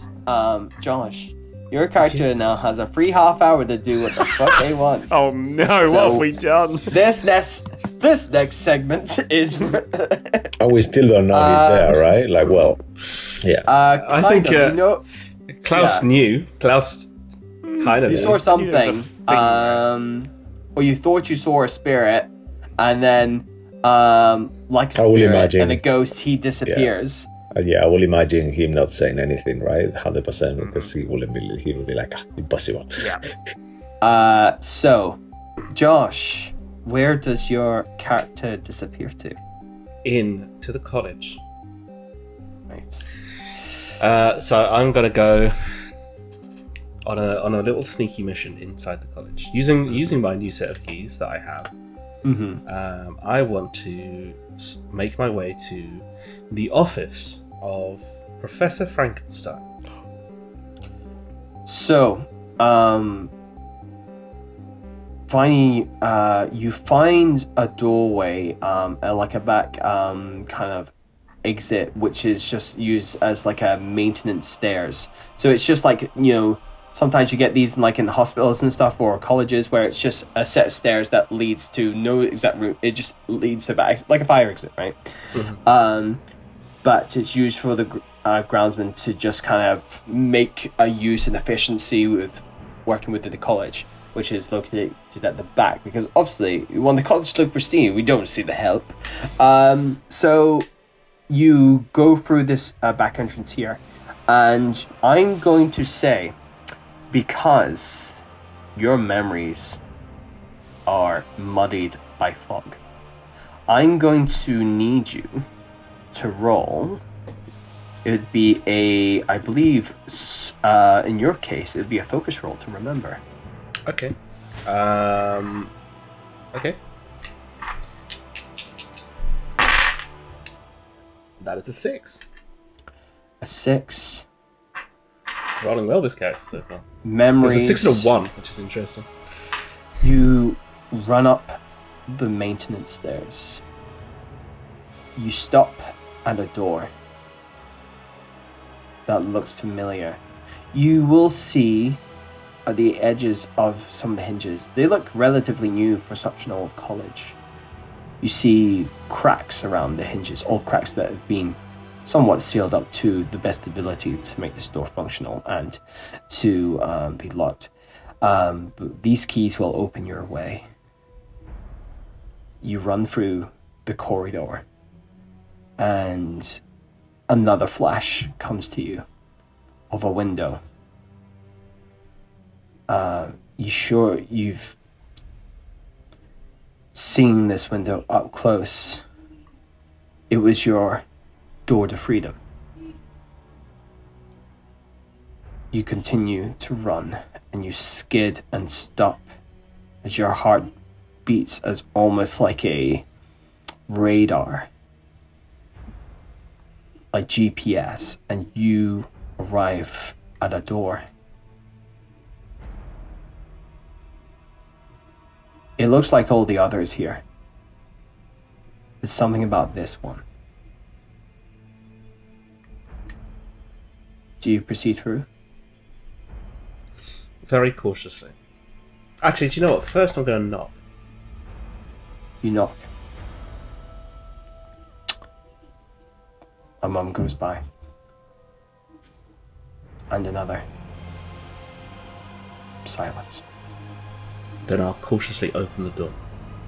Josh, your character now has a free half hour to do what the fuck they want. Oh no, what have we done? This next segment is. And we still don't know he's there, right? Like, well, yeah. I think, you know, Klaus Yeah. knew. Klaus kind of you knew. saw something, There's a thing, or you thought you saw a spirit, and then, like a I will spirit imagine. and a ghost, he disappears. Yeah, I will imagine him not saying anything, right? 100%, because he will be like, impossible. Yeah. So, Josh, where does your character disappear to? To the college. Right. So I'm gonna go on a little sneaky mission inside the college using my new set of keys that I have. Mm-hmm. I want to make my way to the office of Professor Frankenstein. So, you find a doorway, like a back kind of exit, which is just used as like a maintenance stairs. So it's just like, sometimes you get these like in hospitals and stuff or colleges where it's just a set of stairs that leads to no exact route. It just leads to back, like a fire exit, right? Mm-hmm. But it's used for the groundsman to just kind of make a use and efficiency with working within the college, which is located at the back, because obviously when the college looks pristine, we don't see the help. So you go through this back entrance here, and I'm going to say, because your memories are muddied by fog, I'm going to need you to roll. It would be I believe, in your case, it would be a focus roll to remember. Okay. Okay. That is a 6. A 6. Rolling well, this character so far. Memories. It's a 6 and a 1, which is interesting. You run up the maintenance stairs. You stop at a door that looks familiar. You will see at the edges of some of the hinges, they look relatively new for such an old college. You see cracks around the hinges, old cracks that have been somewhat sealed up to the best ability to make this door functional and to be locked. But these keys will open your way. You run through the corridor, and another flash comes to you of a window. You've seen this window up close. It was your door to freedom. You continue to run, and you skid and stop as your heart beats as almost like a radar, like GPS, and you arrive at a door. It looks like all the others here. There's something about this one. Do you proceed through? Very cautiously. Actually, do you know what? First I'm going to knock. You knock. A moment goes by. And another. Silence. Then I'll cautiously open the door.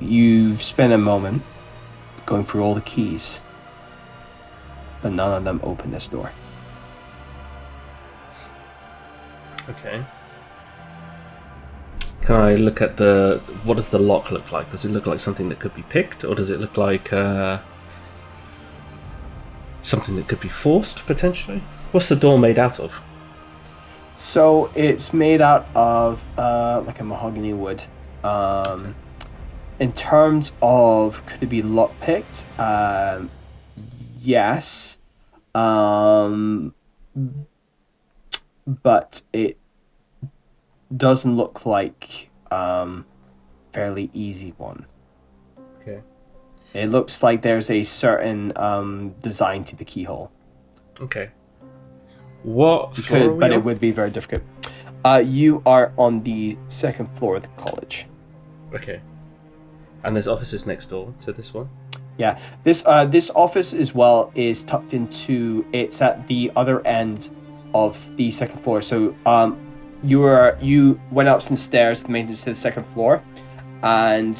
You've spent a moment going through all the keys, but none of them open this door. Okay. Can I look at what does the lock look like? Does it look like something that could be picked, or does it look like something that could be forced, potentially. What's the door made out of? So it's made out of like a mahogany wood. In terms of could it be lockpicked? Yes. But it doesn't look like fairly easy one. Okay. It looks like there's a certain design to the keyhole. Okay. What floor are we but on? it would be very difficult. You are on the second floor of the college. Okay. And there's offices next door to this one? Yeah. This office as well is tucked into. It's at the other end of the second floor. So you went up some stairs, the maintenance to the second floor, and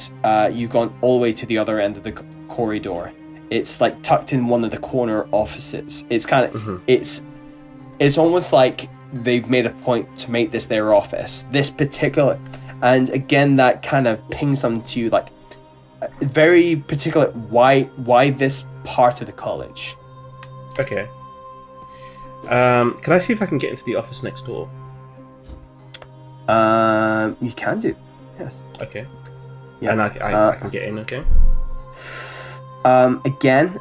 you've gone all the way to the other end of the corridor. It's like tucked in one of the corner offices. It's kind of it's almost like they've made a point to make this their office. This particular, and again that kind of pings them to you, like very particular. Why this part of the college? Okay. Can I see if I can get into the office next door? You can do. Yes. Okay. Yeah. And I can get in, okay? Again,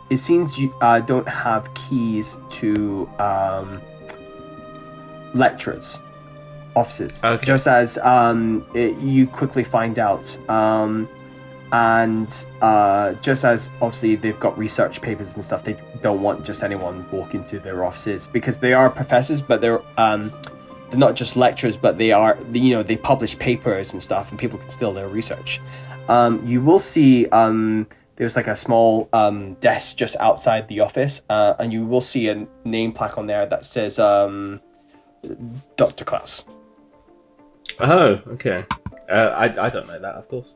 it seems you don't have keys to lecturers' offices. Okay. Just as you quickly find out. And just as obviously they've got research papers and stuff, they don't want just anyone walk into their offices because they are professors, but they're not just lecturers, but they are, they publish papers and stuff, and people can steal their research. You will see there's like a small desk just outside the office, and you will see a name plaque on there that says Dr. Klaus. Oh, okay. I don't know that, of course.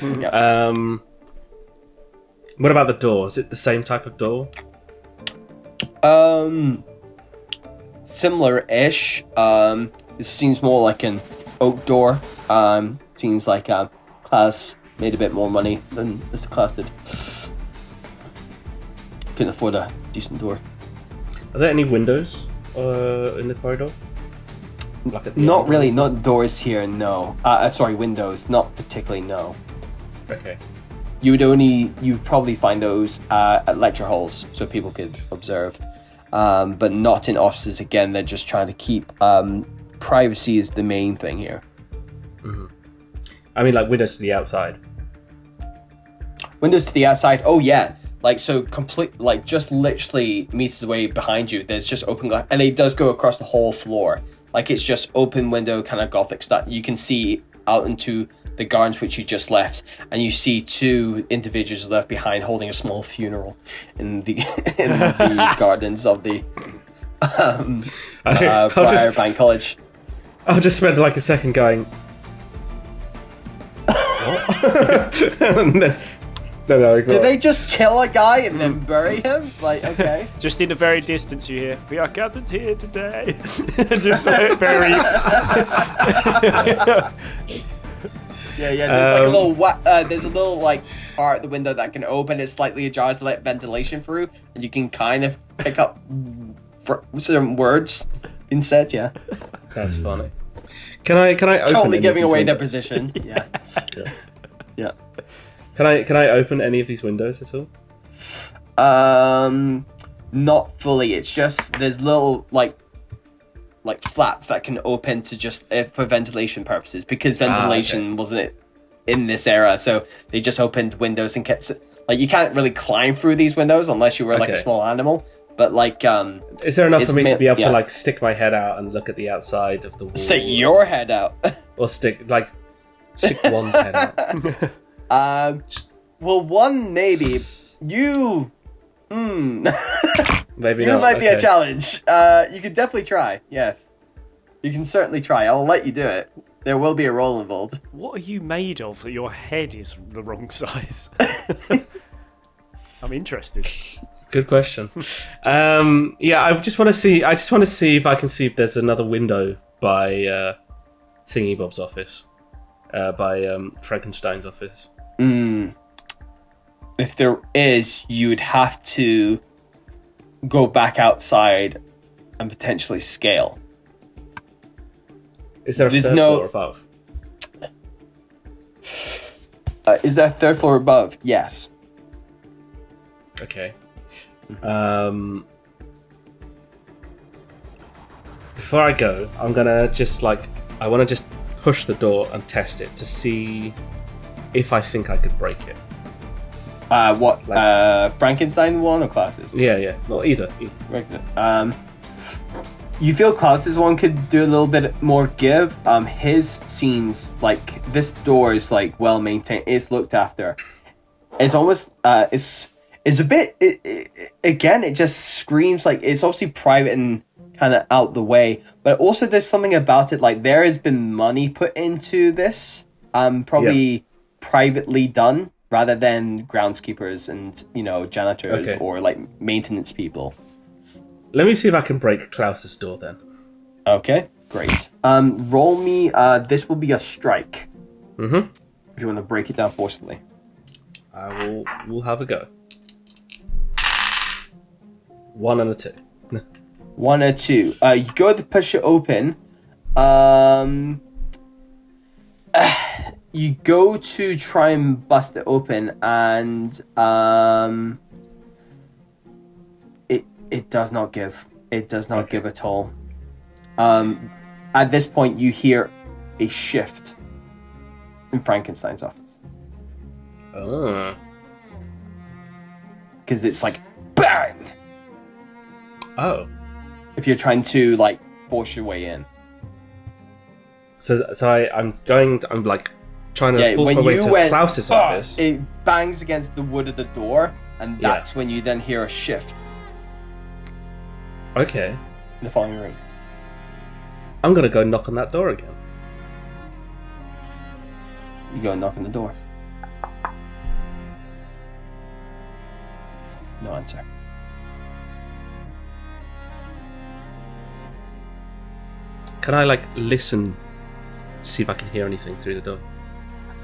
Yeah. What about the door? Is it the same type of door? Similar-ish. It seems more like an oak door. Seems like Klaus made a bit more money than Mr. Klaus did. Couldn't afford a decent door. Are there any windows in the corridor? Like at the Not end really, or not doors here, no. Sorry, windows, not particularly, no. something? Okay. You'd probably find those at lecture halls so people could observe. But not in offices. Again, they're just trying to keep privacy is the main thing here. Mm-hmm. I mean, like windows to the outside. Windows to the outside, oh yeah. Like, so complete, like just literally meters away behind you, there's just open glass, and it does go across the whole floor. Like, it's just open window, kind of gothic stuff. You can see out into the gardens which you just left, and you see two individuals left behind holding a small funeral in the gardens of the Briarbank College. I'll just spend like a second going, what? And then, no, Did they just kill a guy and then bury him? Like, okay. Just in the very distance, you hear, "We are gathered here today." Just like very. Yeah. There's a little like part of the window that can open. It's slightly ajar to let ventilation through, and you can kind of pick up certain words instead. Yeah. That's funny. Can I open? Totally any giving of these away their windows? position. Yeah. Yeah. Can I open any of these windows at all? Not fully. It's just there's little like flaps that can open to just for ventilation purposes, because ventilation wasn't in this era, so they just opened windows and kept like you can't really climb through these windows unless you were like a small animal. But like, is there enough for me to be able to like stick my head out and look at the outside of the wall? Stick your head out. Or stick one's head out. Well, one maybe. You. Maybe you not. might be a challenge. You can definitely try. Yes, you can certainly try. I'll let you do it. There will be a roll involved. What are you made of that your head is the wrong size? I'm interested. Good question. I just want to see if I can see if there's another window by Thingy Bob's office, by Frankenstein's office. If there is, you would have to go back outside and potentially scale. Is there a There's third no- floor above? Is there a third floor above? Yes. Okay. Before I go, I'm gonna just I want to just push the door and test it to see if I think I could break it. Frankenstein one or Klaus's? Yeah. Well, either. You feel Klaus's one could do a little bit more give. His seems like this door is like well maintained. It's looked after. It's almost it's a bit. It just screams like it's obviously private and kind of out the way. But also there's something about it like there has been money put into this. Probably privately done rather than groundskeepers and janitors or like maintenance people. Let me see if I can break Klaus's door then. Okay, great. Roll me. This will be a strike. Mm-hmm. If you want to break it down forcefully. We'll have a go. 1 and a 2. 1 or 2. You go to push it open. You go to try and bust it open, and it does not give. It does not give at all. At this point, you hear a shift in Frankenstein's office. Oh. Because it's like bang. Oh. If you're trying to like force your way in. So I'm trying to force my way to Klaus's office. It bangs against the wood of the door, and that's when you then hear a shift Okay. in the following room. I'm gonna go knock on that door again. You go and knock on the door. No answer. Can I listen, see if I can hear anything through the door?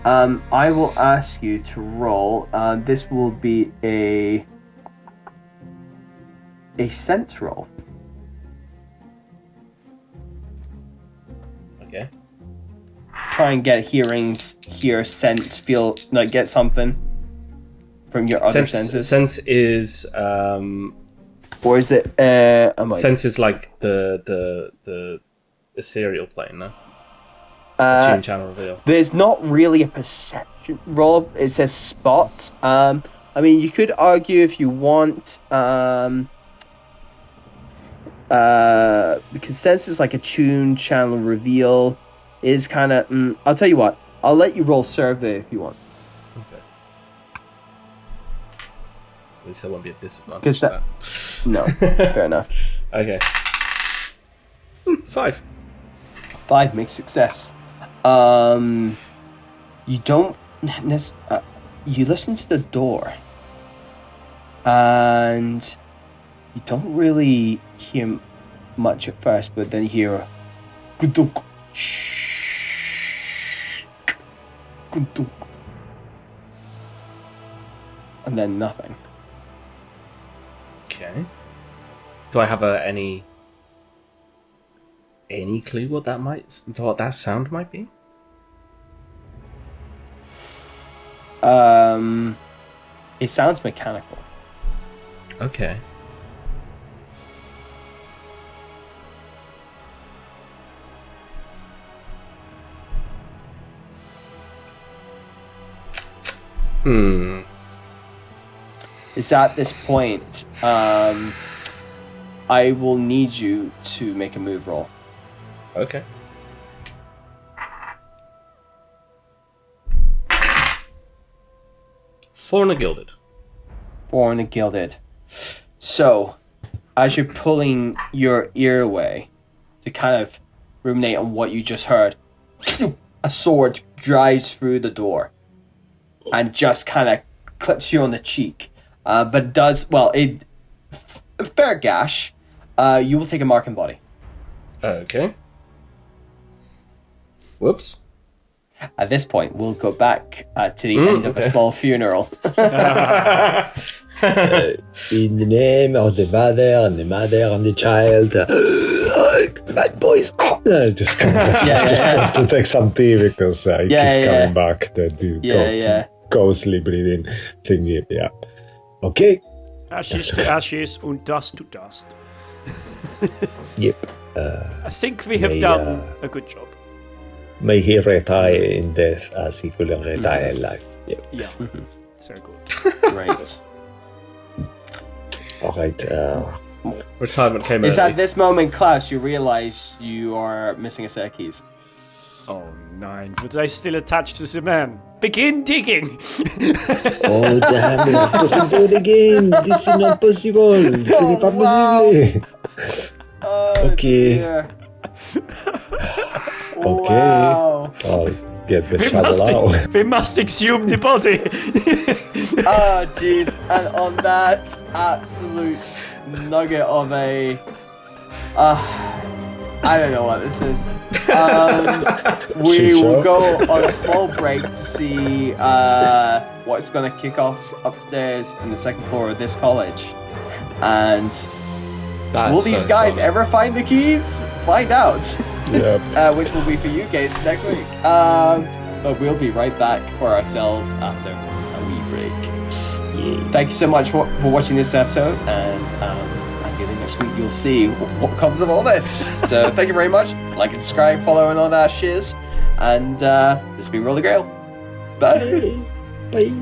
I will ask you to roll. This will be a sense roll. Okay. Try and get hearings, hear, sense, feel, get something from your other senses. Sense is Or is it? sense is like the ethereal plane, no? Tune channel reveal. There's not really a perception roll. It says spot. I mean, you could argue if you want. Because sense is like a tune channel reveal. Is kind of. I'll tell you what. I'll let you roll survey if you want. Okay. At least there won't be a disadvantage. No, fair enough. Okay. 5. 5 makes success. You don't. You listen to the door, and you don't really hear much at first, but then you hear a gudunk, gudunk, and then nothing. Okay. Do I have any clue what that sound might be? It sounds mechanical. Okay. It's at this point, I will need you to make a move roll. Okay. Four and a gilded. 4 and a gilded. So, as you're pulling your ear away to kind of ruminate on what you just heard, a sword drives through the door and just kind of clips you on the cheek. But does, a fair gash. You will take a mark in body. Okay. Whoops. At this point, we'll go back to the end of a small funeral. In the name of the mother and the child, bad boys. Just come back, to take some tea because he keeps coming back. The ghostly breathing thingy. Yeah. Okay. Ashes to ashes and dust to dust. Yep. I think we have done a good job. May he retire in death as he could retire in life. Yep. Yeah. So good. Right. All right. Retirement came It's early. at this moment, Klaus, you realise you are missing a set of keys. Oh, nine. But I still attached to the man. Begin digging. Oh, damn it. I can do it again. This is not possible. Ce n'est pas possible. Okay. Dear. Okay. Wow. I'll get the shovel out. We must exhume the body. Oh, jeez. And on that absolute nugget of a... I don't know what this is. We will go on a small break to see what's going to kick off upstairs in the second floor of this college. And will these guys ever find the keys? Find out. Yep. Which will be for you guys next week. But we'll be right back for ourselves after a wee break. Thank you so much for watching this episode, and again next week you'll see what comes of all this. So thank you very much. Like and subscribe, follow, and all that shiz. And this has been Roll the Grail. Bye. Bye.